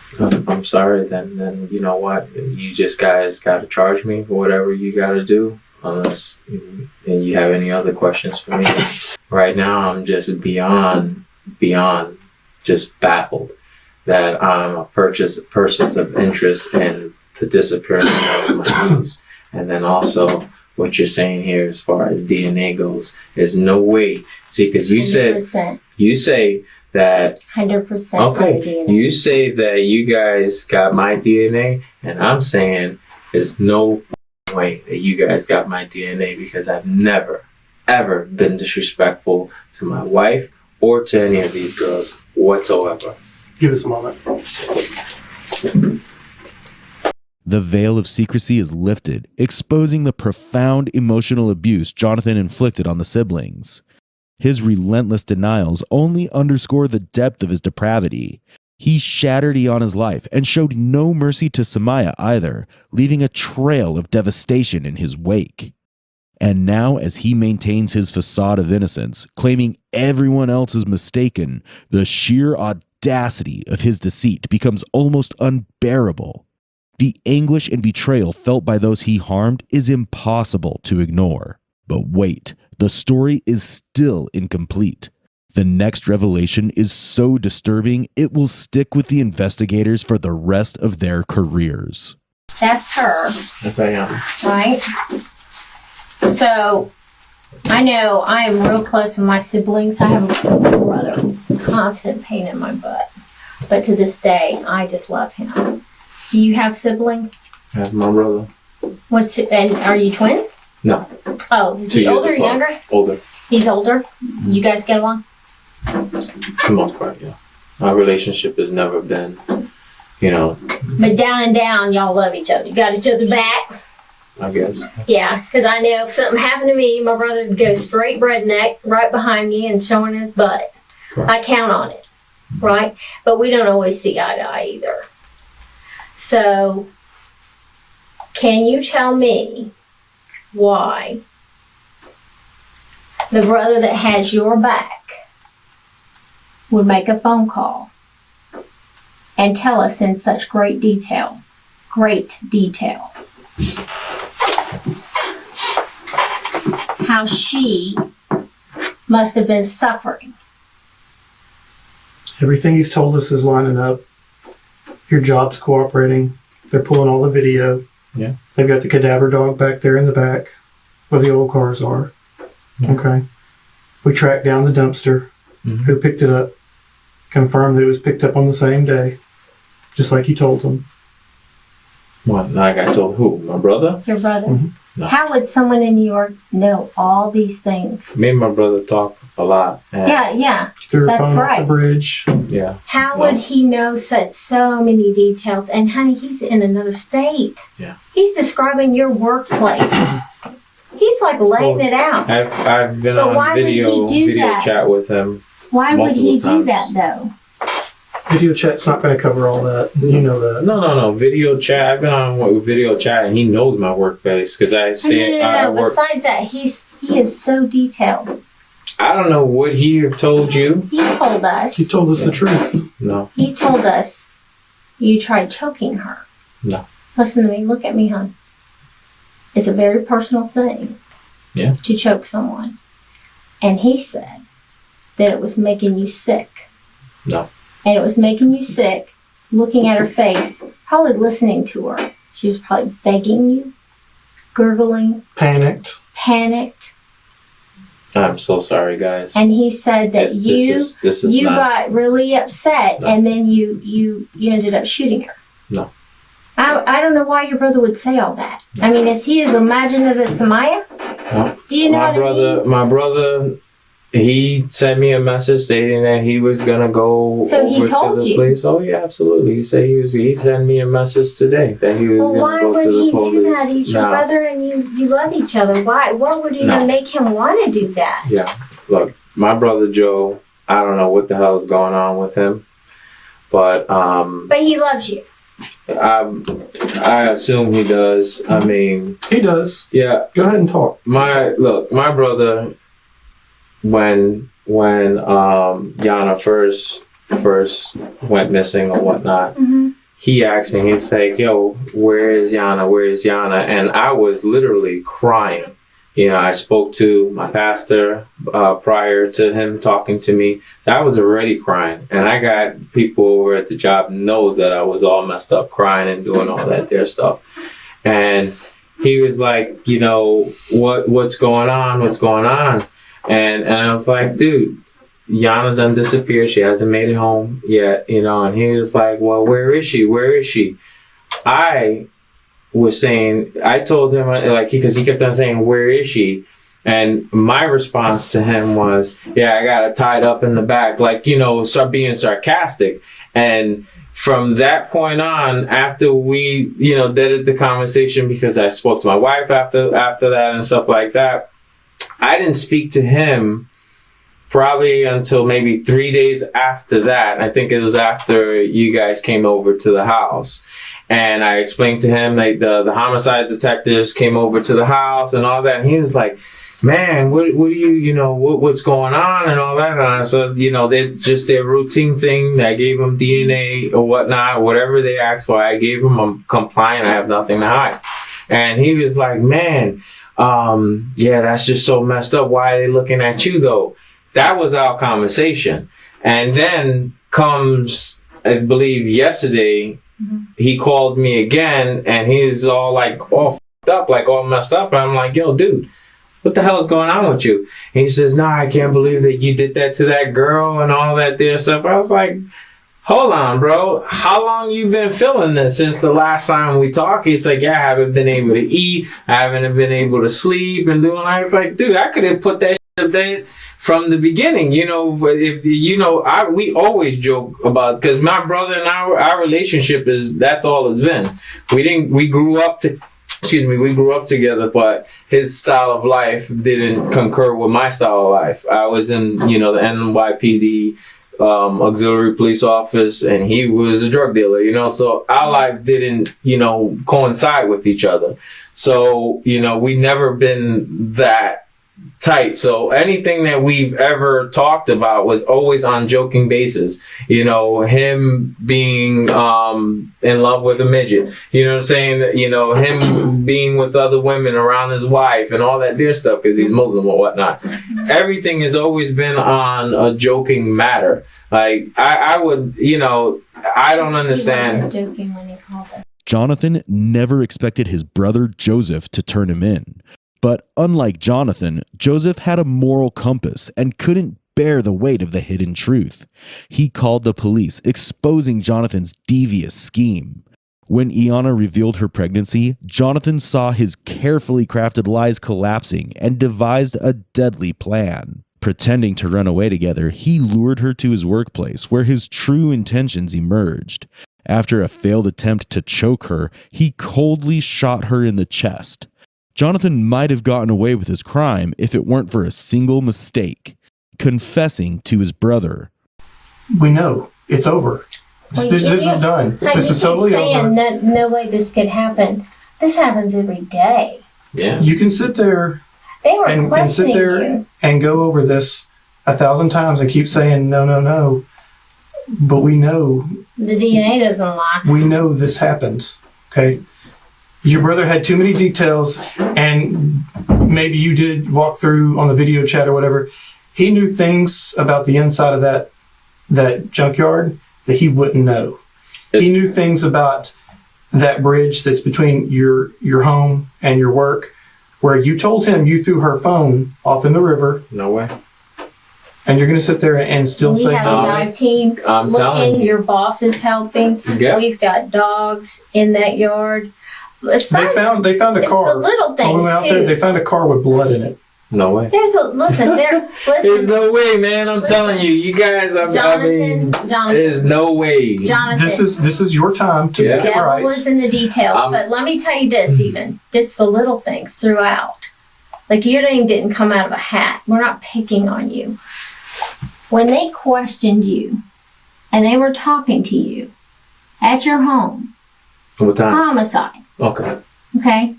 I'm sorry. Then you know what? You just guys got to charge me for whatever you got to do. Unless you have any other questions for me. Right now, I'm just beyond just baffled that I'm a person of interest in the disappearance of my niece. And then also, what you're saying here as far as DNA goes, there's no way. See, because you 100%. you say that 100%. okay, DNA. you say that you guys got my DNA, and I'm saying there's no way that you guys got my DNA because I've never, ever been disrespectful to my wife or to any of these girls whatsoever. Give us a moment. The veil of secrecy is lifted, exposing the profound emotional abuse Johanathon inflicted on the siblings. His relentless denials only underscore the depth of his depravity. He shattered Iyana's life and showed no mercy to Samaya either, leaving a trail of devastation in his wake. And now, as he maintains his facade of innocence, claiming everyone else is mistaken, the sheer audacity of his deceit becomes almost unbearable. The anguish and betrayal felt by those he harmed is impossible to ignore. But wait, the story is still incomplete. The next revelation is so disturbing, it will stick with the investigators for the rest of their careers. That's her. That's Iyana. Right? So, I know I am real close with my siblings. I have a brother, constant pain in my butt. But to this day, I just love him. Do you have siblings? I have my brother. And are you twin? No. Oh, is 2 he years older or apart. younger? Older. He's older? You guys get along? For the most part, yeah. Our relationship has never been, But down and down, y'all love each other. You got each other back? I guess. Yeah, because I know if something happened to me, my brother would go straight redneck right behind me and showing his butt. Correct. I count on it, right? But we don't always see eye to eye either. So, can you tell me why the brother that has your back would make a phone call and tell us in such great detail, how she must have been suffering? Everything he's told us is lining up. Your job's cooperating. They're pulling all the video. Yeah. They've got the cadaver dog back there in the back where the old cars are. Yeah. Okay. We tracked down the dumpster. Who picked it up. Confirmed that it was picked up on the same day. Just like you told them. What? Like I told who? My brother? Your brother. Mm-hmm. No. How would someone in New York know all these things? Me and my brother talk a lot. And Yeah. Threw a That's phone right. off the bridge. Yeah. How would he know so many details? And honey, he's in another state. Yeah. He's describing your workplace. He's like laying it out. I've been But why on would he video do that? chat with him. Why would he multiple do that times. though? Video chat's not going to cover all that. You know that. No. Video chat. I've been on with video chat, and he knows my workplace because I stay. I No. work. Besides that, he is so detailed. I don't know what he have told you. He told us. He told us the truth. No. He told us you tried choking her. No. Listen to me. Look at me, hon. It's a very personal thing. Yeah. To choke someone. And he said that it was making you sick. No. And it was making you sick looking at her face, probably listening to her. She was probably begging you, gurgling, Panicked. panicked. I'm so sorry, guys. And he said that This is you not. got really upset, No. and then you ended up shooting her. No. I don't know why your brother would say all that. I mean, is he as imaginative as Samaya? No. Do you know my what brother? I mean? My brother. He sent me a message stating that he was gonna go So he over told to the you? police. Oh yeah, absolutely. He said he sent me a message today that he was Well, gonna why go would to the he police. do that? He's your Now, brother, and you love each other. Why? What would even No. make him want to do that? Yeah, look, my brother Joe. I don't know what the hell is going on with him, but But he loves you. I assume he does. I mean, He does. yeah. Go ahead and talk. My brother, when Iyana first went missing or whatnot, he asked me. He's like, "Yo, where is Iyana? Where is Iyana?" And I was literally crying. I spoke to my pastor prior to him talking to me. I was already crying, and I got people over at the job knows that I was all messed up, crying and doing all that there stuff. And he was like, what's going on? What's going on? And I was like, dude, Iyana done disappeared. She hasn't made it home yet, And he was like, well, where is she? Where is she? I told him, because he kept on saying, where is she? And my response to him was, yeah, I got her tied up in the back, start being sarcastic. And from that point on, after we, deaded the conversation, because I spoke to my wife after that and stuff like that, I didn't speak to him probably until maybe 3 days after that. I think it was after you guys came over to the house. And I explained to him, the homicide detectives came over to the house and all that. And he was like, man, what do you, what's going on and all that. And I said, they're just their routine thing. I gave them DNA or whatnot, whatever they asked for, I gave them. I'm compliant. I have nothing to hide. And he was like, man, yeah, that's just so messed up. Why are they looking at you though? That was our conversation. And then comes, I believe yesterday, he called me again and he's all all f***ed up, all messed up. And I'm like, yo, dude, what the hell is going on with you? And he says, nah, I can't believe that you did that to that girl and all that there stuff. I was like, hold on, bro. How long you been feeling this since the last time we talked? He's like, yeah, I haven't been able to eat. I haven't been able to sleep and doing. I was like, dude, I could have put that shit to bed from the beginning. You know, if you know, we always joke about, because my brother and our relationship that's all it's been. We grew up together, but his style of life didn't concur with my style of life. I was in, you know, the NYPD auxiliary police office, and he was a drug dealer, you know, so our life didn't, you know, coincide with each other. So, you know, we never been that tight. So anything that we've ever talked about was always on joking basis. You know, him being in love with a midget, you know what I'm saying? You know, him being with other women around his wife and all that dear stuff because he's Muslim or whatnot. Everything has always been on a joking matter. Like, I would, you know, I don't understand. He wasn't joking when he called it. Jonathan never expected his brother Joseph to turn him in. But unlike Jonathan, Joseph had a moral compass and couldn't bear the weight of the hidden truth. He called the police, exposing Jonathan's devious scheme. When Iyana revealed her pregnancy, Jonathan saw his carefully crafted lies collapsing and devised a deadly plan. Pretending to run away together, he lured her to his workplace, where his true intentions emerged. After a failed attempt to choke her, he coldly shot her in the chest. Jonathan might have gotten away with his crime if it weren't for a single mistake: confessing to his brother. We know. It's over. This is done. This is totally over. That no way this could happen. This happens every day. Yeah. You can sit there They were and sit questioning there you. and go over this 1,000 times and keep saying no, no, no. But we know. The DNA doesn't lie. We know this happens. Okay? Your brother had too many details, and maybe you did walk through on the video chat or whatever. He knew things about the inside of that junkyard that he wouldn't know. He knew things about that bridge that's between your home and your work, where you told him you threw her phone off in the river. No way. And you're going to sit there and still say we have a dive team I'm telling looking. you. Your boss is helping. Yep. We've got dogs in that yard. They found a car. It's the little things when we went out too. there, they found a car with blood in it. No way. There's There's no way, man. I'm telling you, you guys. Jonathan, there's no way. Jonathan. This is your time to get devil right. is in the details. But let me tell you this, even just the little things throughout. Like, your name didn't come out of a hat. We're not picking on you. When they questioned you, and they were talking to you at your home, What time? homicide. Okay.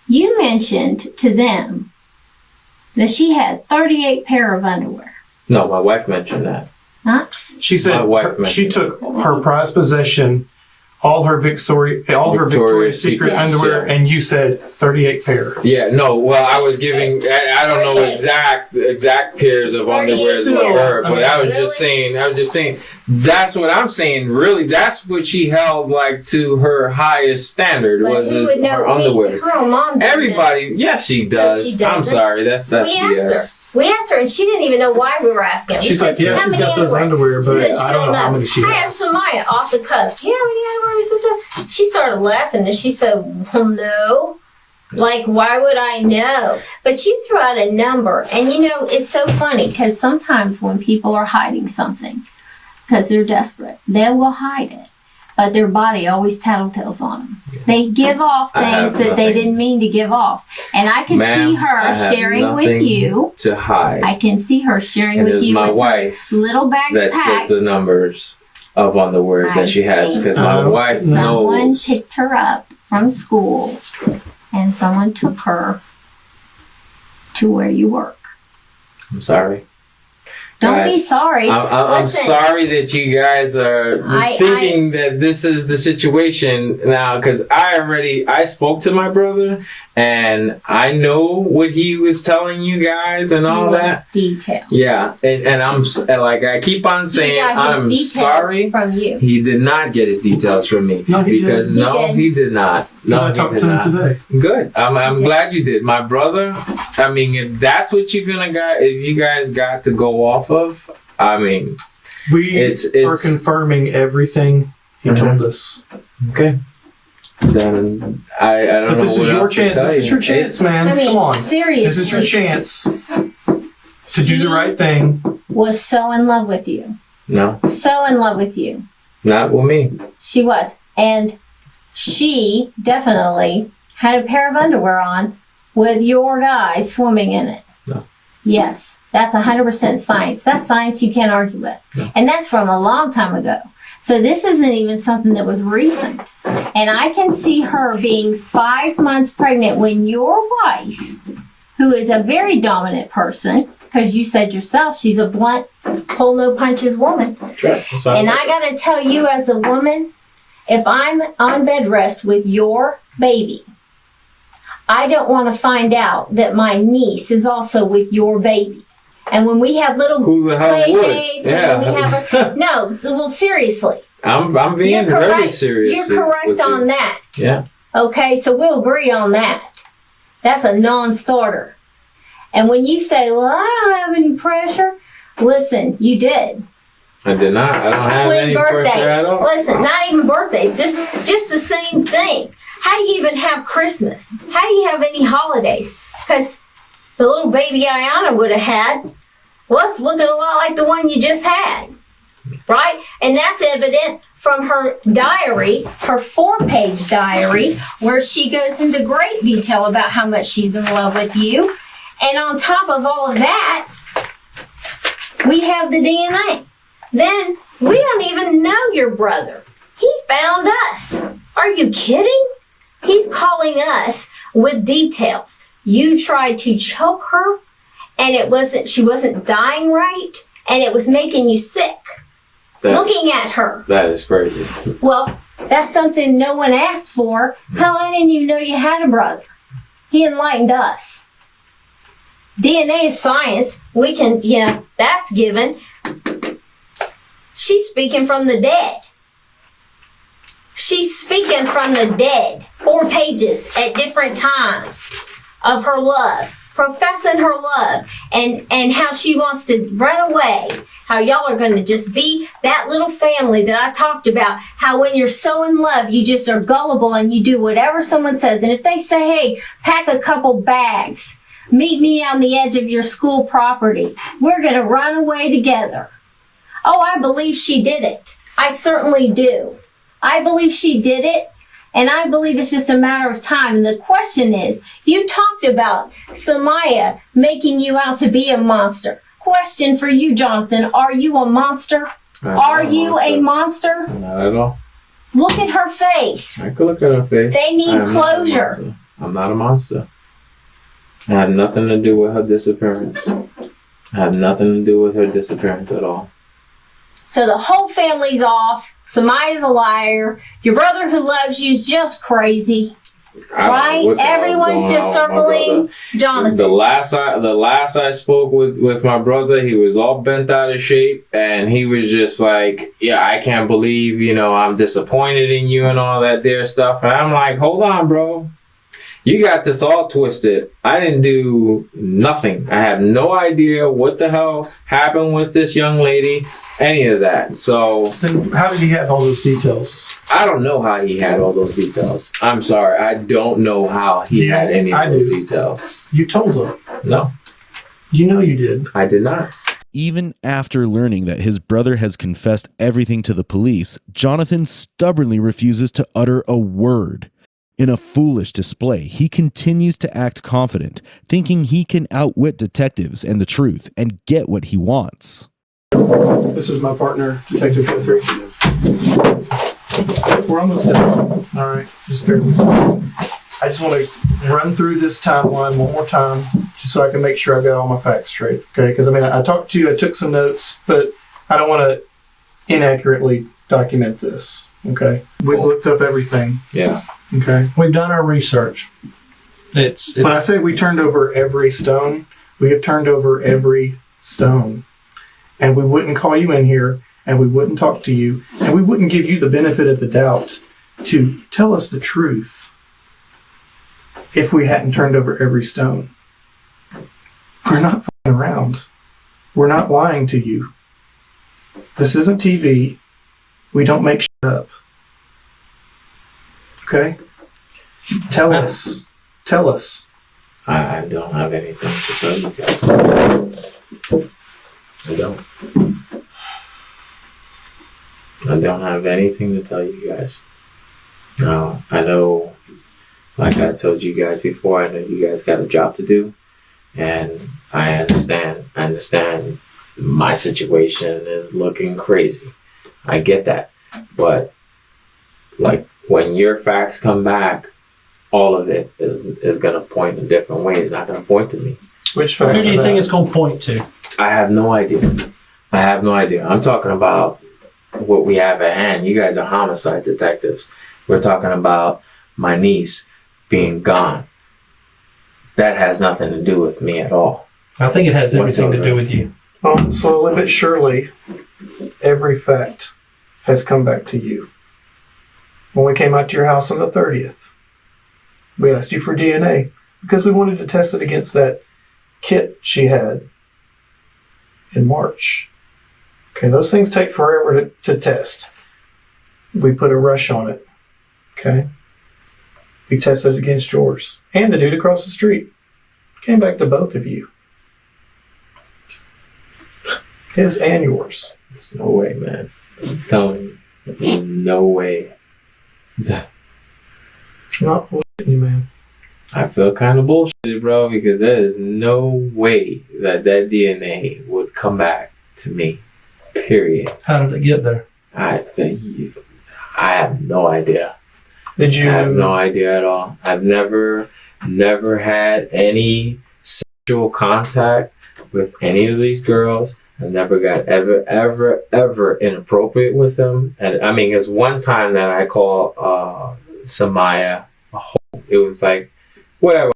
You mentioned to them that she had 38 pair of underwear. No, my wife mentioned that. Huh? She said she took her prized possession, all her Victoria's Secret underwear, and you said 38 pair. Yeah, no. Well, I was giving. I don't know exact pairs of underwear as well, but I was just saying. That's what I'm saying. Really, that's what she held like to her highest standard was her underwear. Her mom Everybody, yes, she does. I'm sorry. That's BS. We asked her, and she didn't even know why we were asking. She's like, yeah, she's got those underwear, but I don't know how many she has. I asked Samaya off the cuff, yeah, when you had underwear, sister? She started laughing, and she said, well, no. Like, why would I know? But you threw out a number, and you know, it's so funny, because sometimes when people are hiding something, because they're desperate, they will hide it. But their body always tattletales on them. They give off things that they didn't mean to give off. And I can see her sharing with you. To hide. I can see her sharing with you my with wife her little bags that packed. set the numbers of underwears that she has. Because my wife someone knows. picked her up from school and someone took her to where you work. I'm sorry. Don't be sorry. I'm sorry that you guys are thinking that this is the situation now, because I spoke to my brother, And I know what he was telling you guys and all that. Detail. Yeah, and I'm like, I keep on saying, I'm sorry. From you. He did not get his details from me. No, he did. He did not. No, I talked to him today. Good. I'm glad you did. My brother, I mean, if that's what you're gonna got, if you guys got to go off of, I mean, we are confirming everything he told us. Okay. Then I don't know. This is your chance. This is your chance, man. I mean, come on. seriously. This is your chance to do the right thing. Was so in love with you. No. So in love with you. Not with me. She was. And she definitely had a pair of underwear on with your guy swimming in it. No. Yes. That's 100% science. That's science you can't argue with. No. And that's from a long time ago. So this isn't even something that was recent. And I can see her being 5 months pregnant when your wife, who is a very dominant person, because you said yourself she's a blunt, pull no punches woman. Sure. And I got to tell you as a woman, if I'm on bed rest with your baby, I don't want to find out that my niece is also with your baby. And when we have little play dates, and when we have well, seriously, I'm being very serious. You're correct on that. Yeah. Okay, so we'll agree on that. That's a non-starter. And when you say, "Well, I don't have any pressure," listen, you did. I did not. I don't have any pressure at all. Listen, not even birthdays. Just the same thing. How do you even have Christmas? How do you have any holidays? Because the little baby Iyana would have had was looking a lot like the one you just had. Right? And that's evident from her diary, her 4-page diary, where she goes into great detail about how much she's in love with you. And on top of all of that, we have the DNA. Then we don't even know your brother. He found us. Are you kidding? He's calling us with details. You tried to choke her, and she wasn't dying right, and it was making you sick. Looking at her. That is crazy. Well, that's something no one asked for. Hell, I didn't even know you had a brother. He enlightened us. DNA is science. We can, that's given. She's speaking from the dead. She's speaking from the dead. 4 pages at different times of her love, professing her love, and how she wants to run away. How y'all are going to just be that little family that I talked about. How when you're so in love, you just are gullible and you do whatever someone says. And if they say, "Hey, pack a couple bags, meet me on the edge of your school property, we're going to run away together." Oh, I believe she did it. I certainly do. I believe she did it, and I believe it's just a matter of time. And the question is, you talked about Samaya making you out to be a monster. Question for you, Jonathan. Are you a monster? Are you a monster? Not at all. Look at her face. I could look at her face. They need closure. I'm not a monster. I had nothing to do with her disappearance. I have nothing to do with her disappearance at all. So the whole family's off. Samaya's a liar. Your brother who loves you is just crazy. Right? Everyone's just circling Jonathan. The last I spoke with my brother, he was all bent out of shape, and he was just like, "Yeah, I can't believe, I'm disappointed in you and all that there stuff." And I'm like, "Hold on, bro. You got this all twisted. I didn't do nothing. I have no idea what the hell happened with this young lady, any of that." So then how did he have all those details? I don't know how he had all those details. I'm sorry. I don't know how he had any of those details. You told him. No. You know you did. I did not. Even after learning that his brother has confessed everything to the police, Jonathan stubbornly refuses to utter a word. In a foolish display, he continues to act confident, thinking he can outwit detectives and the truth and get what he wants. This is my partner, Detective Guthrie. We're almost done. All right, just bear with me. I just want to run through this timeline one more time, just so I can make sure I got all my facts straight. Okay, because I talked to you, I took some notes, but I don't want to inaccurately document this. Okay, we've looked up everything. Yeah. Okay, we've done our research. When I say we turned over every stone, we have turned over every stone. And we wouldn't call you in here, and we wouldn't talk to you, and we wouldn't give you the benefit of the doubt to tell us the truth if we hadn't turned over every stone. We're not fucking around. We're not lying to you. This isn't TV. We don't make shit up. Okay? Tell us. Tell us. I don't have anything to tell you guys. I don't. I don't have anything to tell you guys. Now, I know, like I told you guys before, I know you guys got a job to do. And I understand. I understand my situation is looking crazy. I get that. But, like, when your facts come back, all of it is going to point in different ways. It's not going to point to me. Which facts? Who do you think it's going to point to? I have no idea. I have no idea. I'm talking about what we have at hand. You guys are homicide detectives. We're talking about my niece being gone. That has nothing to do with me at all. I think it has everything to do with you. Well, slowly but surely, every fact has come back to you. When we came out to your house on the 30th, we asked you for DNA because we wanted to test it against that kit she had in March. Okay, those things take forever to test. We put a rush on it. Okay? We tested it against yours. And the dude across the street. Came back to both of you. His and yours. There's no way, man. I'm telling you. There's no way. I'm not bullshitting you, man. I feel kind of bullshitted, bro, because there is no way that DNA would come back to me. Period. How did it get there? I have no idea. Did you? I have no idea at all. I've never had any sexual contact with any of these girls. I never got ever inappropriate with them. And I mean, it's one time that I called Samaya a hoe. It was like, whatever,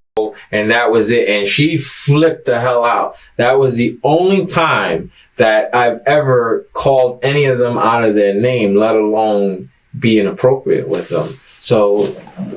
and that was it. And she flipped the hell out. That was the only time that I've ever called any of them out of their name, let alone be inappropriate with them. So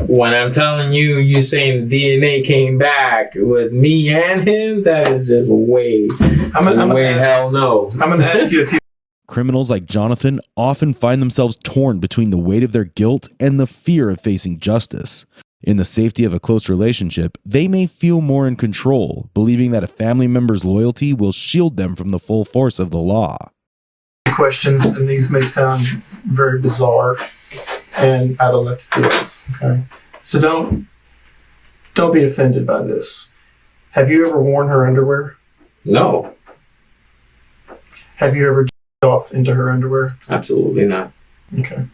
when I'm telling you, you saying the DNA came back with me and him, that is just way hell no. I'm going to ask you a few. Criminals like Johanathon often find themselves torn between the weight of their guilt and the fear of facing justice. In the safety of a close relationship, they may feel more in control, believing that a family member's loyalty will shield them from the full force of the law. Questions, and these may sound very bizarre and out of left field. Okay, so don't be offended by this. Have you ever worn her underwear? No. Have you ever jerked off into her underwear? Absolutely not. Okay.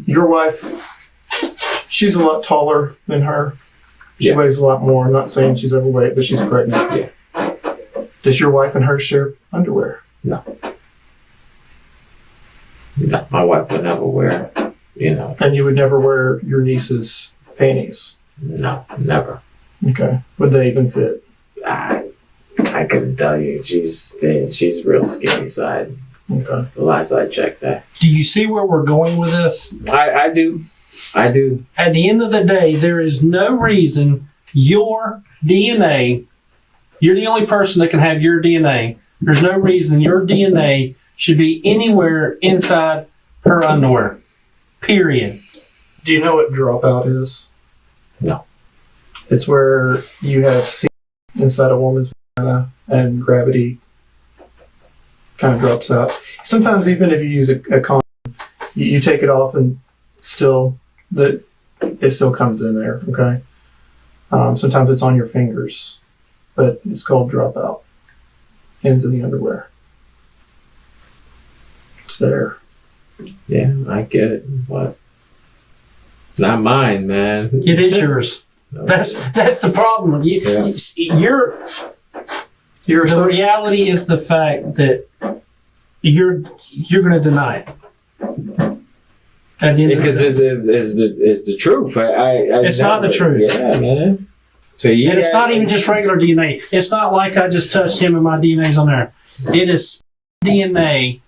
Your wife, she's a lot taller than her. She weighs a lot more. I'm not saying she's overweight, but she's pregnant. Yeah. Does your wife and her share underwear? No. No, my wife would never wear, And you would never wear your niece's panties? No, never. Okay. Would they even fit? I couldn't tell you. She's real skinny, so Okay. the last I checked that. Do you see where we're going with this? I do. At the end of the day, there is no reason your DNA, you're the only person that can have your DNA. There's no reason your DNA should be anywhere inside her underwear. Period. Do you know what dropout is? No. It's where you have semen inside a woman's vagina and gravity kind of drops out. Sometimes even if you use a condom, you take it off and it still comes in there, okay? Sometimes it's on your fingers, but it's called dropout. Ends of the underwear. It's there. Yeah, I get it, but it's not mine, man. It is yours. No. That's the problem. The reality is the fact that you're going to deny it. At the end of the Because day. it's the truth. It's not the truth. Yeah, man. So And it's not even just regular DNA. It's not like I just touched him and my DNA's on there. It is DNA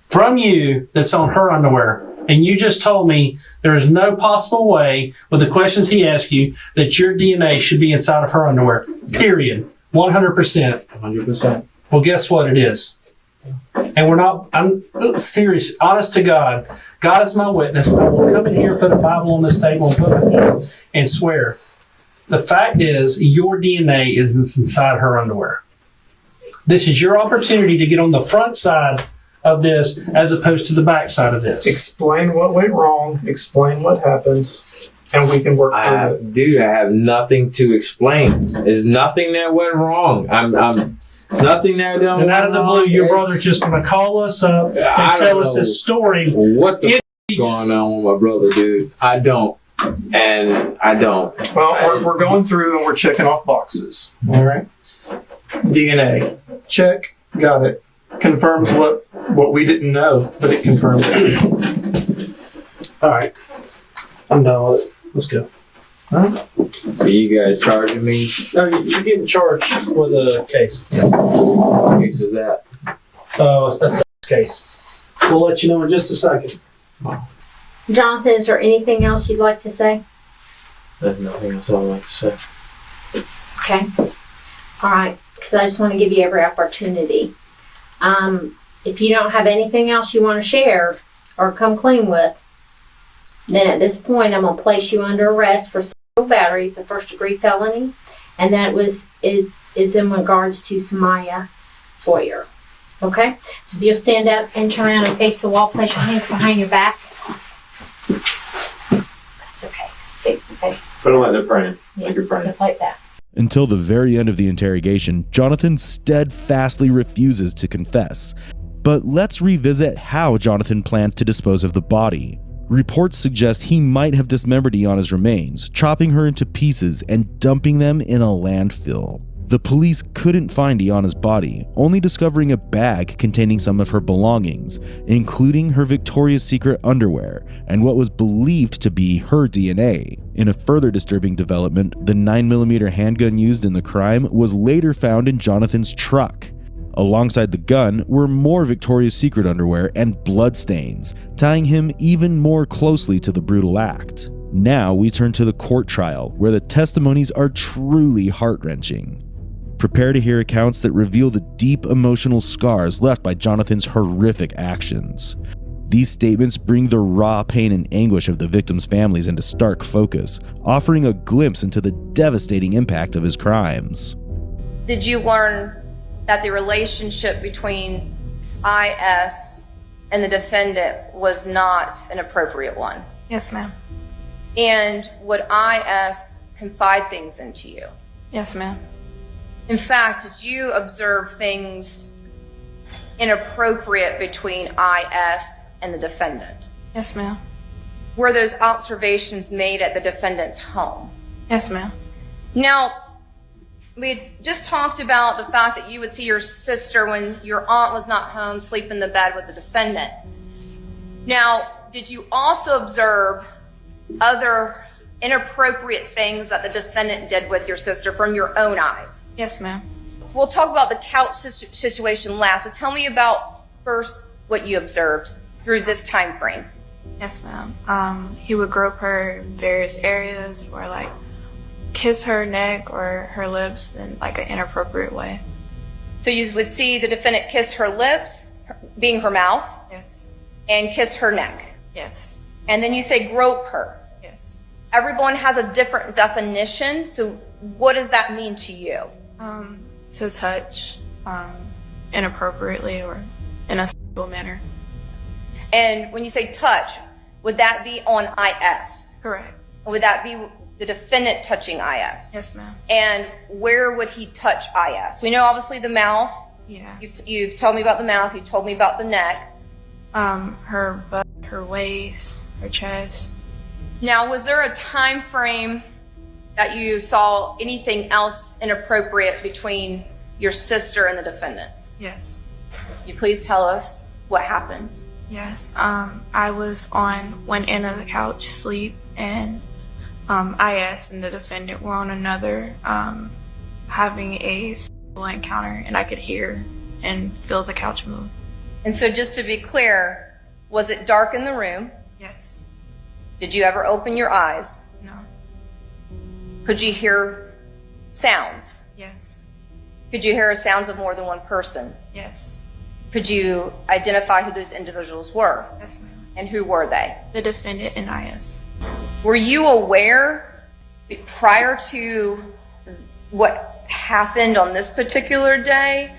from you that's on her underwear. And you just told me there is no possible way, with the questions he asked you, that your DNA should be inside of her underwear. Period. 100%. 100%. Well, guess what it is? And I'm serious, honest to God. God is my witness. I will come in here, put a Bible on this table, and put my hand and swear. The fact is, your DNA is inside her underwear. This is your opportunity to get on the front side of this as opposed to the back side of this. Explain what went wrong. Explain what happened, and we can work through it. Dude, I have nothing to explain. There's nothing that went wrong. It's nothing that done. And out of the blue, your brother's just going to call us up and tell us his story. What the f- going on with my brother, dude? I don't. And I don't. Well, we're going through and we're checking off boxes. All right. DNA. Check. Got it. Confirms what we didn't know, but it confirms it. All right. I'm done with it. Let's go. Huh? So you guys charging me? No, you're getting charged with a case. What case is that? A sex case. We'll let you know in just a second. Jonathan, is there anything else you'd like to say? There's nothing else I'd like to say. Okay. All right. Because I just want to give you every opportunity. If you don't have anything else you want to share or come clean with, then at this point I'm going to place you under arrest for sexual battery. It's a first-degree felony, and that is in regards to Iyana Sawyer. Okay? So if you'll stand up and turn around and face the wall, place your hands behind your back. That's okay. Face to face. Put them like they're praying. Yeah, Like you're praying. just like that. Until the very end of the interrogation, Johanathon steadfastly refuses to confess. But let's revisit how Johanathon planned to dispose of the body. Reports suggest he might have dismembered Iyana's remains, chopping her into pieces and dumping them in a landfill. The police couldn't find Iyana's body, only discovering a bag containing some of her belongings, including her Victoria's Secret underwear and what was believed to be her DNA. In a further disturbing development, the 9mm handgun used in the crime was later found in Johanathon's truck. Alongside the gun were more Victoria's Secret underwear and bloodstains, tying him even more closely to the brutal act. Now we turn to the court trial, where the testimonies are truly heart-wrenching. Prepare to hear accounts that reveal the deep emotional scars left by Johanathon's horrific actions. These statements bring the raw pain and anguish of the victims' families into stark focus, offering a glimpse into the devastating impact of his crimes. Did you learn that the relationship between IS and the defendant was not an appropriate one? Yes, ma'am. And would IS confide things into you? Yes, ma'am. In fact, did you observe things inappropriate between IS and the defendant? Yes, ma'am. Were those observations made at the defendant's home? Yes, ma'am. Now, we just talked about the fact that you would see your sister when your aunt was not home, sleep in the bed with the defendant. Now, did you also observe other inappropriate things that the defendant did with your sister from your own eyes? Yes, ma'am. We'll talk about the couch situation last, but tell me about first what you observed through this time frame. Yes, ma'am. He would grope her in various areas or like kiss her neck or her lips in like an inappropriate way. So you would see the defendant kiss her lips, being her mouth. Yes. And kiss her neck. Yes. And then you say grope her. Yes. Everyone has a different definition, so what does that mean to you? To touch inappropriately or in a sexual manner. And when you say touch, would that be on IS? Correct. Would that be the defendant touching IS? Yes, ma'am. And where would he touch IS? We know obviously the mouth. Yeah. You've told me about the mouth. You told me about the neck. Her butt, her waist, her chest. Now, was there a time frame that you saw anything else inappropriate between your sister and the defendant? Yes. Can you please tell us what happened? Yes. I was on one end of the couch, sleep, and IS and the defendant were on another, having a sexual encounter, and I could hear and feel the couch move. And so just to be clear, was it dark in the room? Yes. Did you ever open your eyes? No. Could you hear sounds? Yes. Could you hear sounds of more than one person? Yes. Could you identify who those individuals were? Yes, ma'am. And who were they? The defendant and IS. Were you aware prior to what happened on this particular day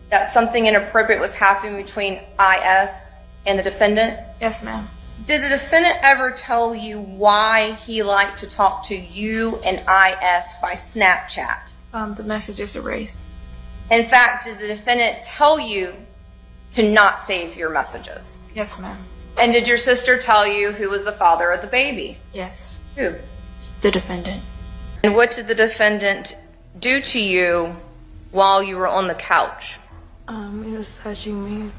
that something inappropriate was happening between IS and the defendant? Yes, ma'am. Did the defendant ever tell you why he liked to talk to you and IS by Snapchat? The messages erased. In fact, did the defendant tell you to not save your messages? Yes, ma'am. And did your sister tell you who was the father of the baby? Yes. Who? The defendant. And what did the defendant do to you while you were on the couch? He was touching me.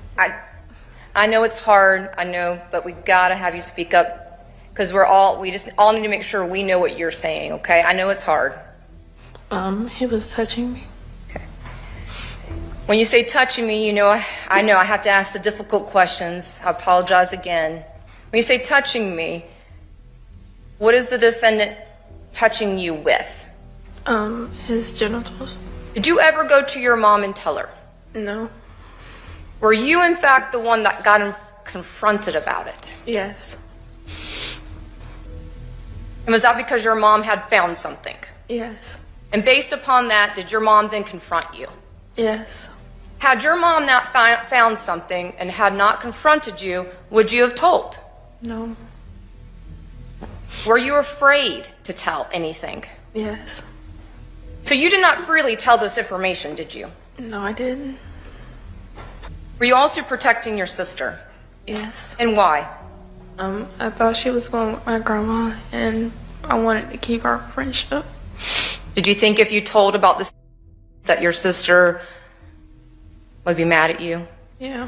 I know it's hard, I know, but we gotta have you speak up because we just all need to make sure we know what you're saying, okay? I know it's hard. He was touching me. Okay. When you say touching me, I know I have to ask the difficult questions. I apologize again. When you say touching me, what is the defendant touching you with? His genitals. Did you ever go to your mom and tell her? No. Were you, in fact, the one that got confronted about it? Yes. And was that because your mom had found something? Yes. And based upon that, did your mom then confront you? Yes. Had your mom not found something and had not confronted you, would you have told? No. Were you afraid to tell anything? Yes. So you did not freely tell this information, did you? No, I didn't. Were you also protecting your sister? Yes. And why? I thought she was going with my grandma, and I wanted to keep our friendship. Did you think if you told about this that your sister would be mad at you? Yeah.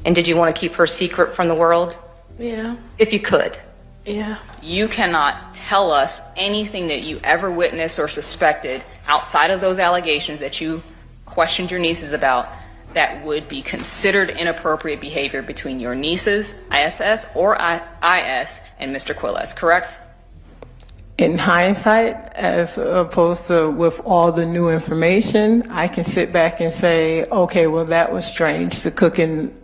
And did you want to keep her secret from the world? Yeah. If you could? Yeah. You cannot tell us anything that you ever witnessed or suspected outside of those allegations that you questioned your nieces about that would be considered inappropriate behavior between your nieces, ISS or IS, and Mr. Quailes, correct? In hindsight, as opposed to with all the new information, I can sit back and say, okay, well, that was strange to cooking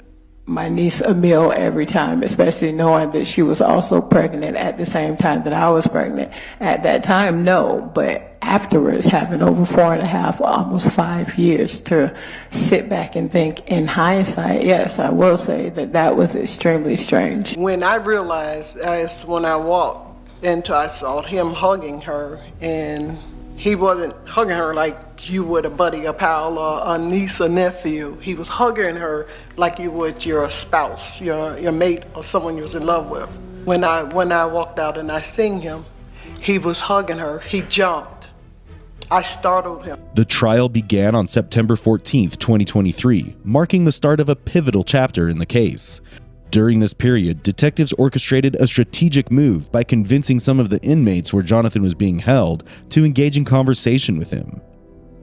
my niece a meal every time, especially knowing that she was also pregnant at the same time that I was pregnant. At that time, no, but afterwards, having over 4.5, almost 5 years to sit back and think in hindsight, yes, I will say that that was extremely strange. When I realized, as when I walked into, I saw him hugging her, and he wasn't hugging her like you would a buddy, a pal, or a niece or nephew. He was hugging her like you would your spouse, your mate, or someone you was in love with. When I walked out and I seen him, he was hugging her. He jumped. I startled him. The trial began on September 14th, 2023, marking the start of a pivotal chapter in the case. During this period, detectives orchestrated a strategic move by convincing some of the inmates where Johanathon was being held to engage in conversation with him.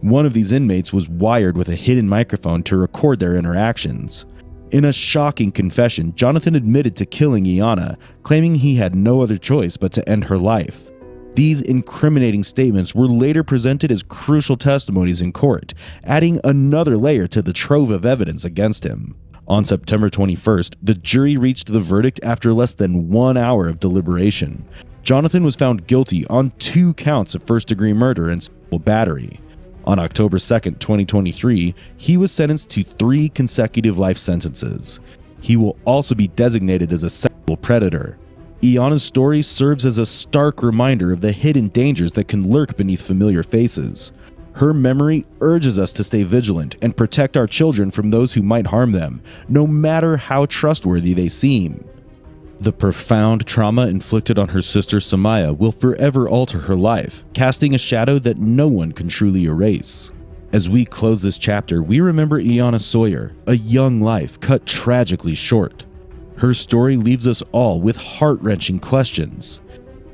One of these inmates was wired with a hidden microphone to record their interactions. In a shocking confession, Johanathon admitted to killing Iyana, claiming he had no other choice but to end her life. These incriminating statements were later presented as crucial testimonies in court, adding another layer to the trove of evidence against him. On September 21st, the jury reached the verdict after less than 1 hour of deliberation. Johanathon was found guilty on 2 counts of first-degree murder and sexual battery. On October 2nd, 2023, he was sentenced to 3 consecutive life sentences. He will also be designated as a sexual predator. Iyana's story serves as a stark reminder of the hidden dangers that can lurk beneath familiar faces. Her memory urges us to stay vigilant and protect our children from those who might harm them, no matter how trustworthy they seem. The profound trauma inflicted on her sister Samaya will forever alter her life, casting a shadow that no one can truly erase. As we close this chapter, we remember Iyana Sawyer, a young life cut tragically short. Her story leaves us all with heart-wrenching questions.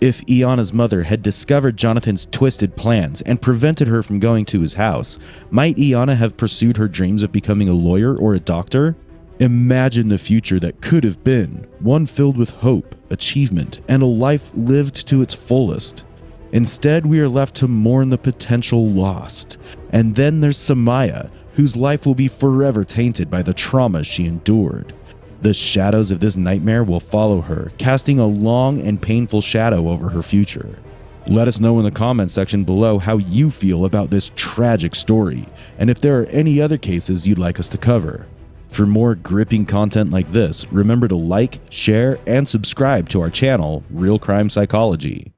If Iyana's mother had discovered Johanathon's twisted plans and prevented her from going to his house, might Iyana have pursued her dreams of becoming a lawyer or a doctor? Imagine the future that could have been, one filled with hope, achievement, and a life lived to its fullest. Instead, we are left to mourn the potential lost. And then there's Samaya, whose life will be forever tainted by the trauma she endured. The shadows of this nightmare will follow her, casting a long and painful shadow over her future. Let us know in the comments section below how you feel about this tragic story, and if there are any other cases you'd like us to cover. For more gripping content like this, remember to like, share, and subscribe to our channel, Real Crime Psychology.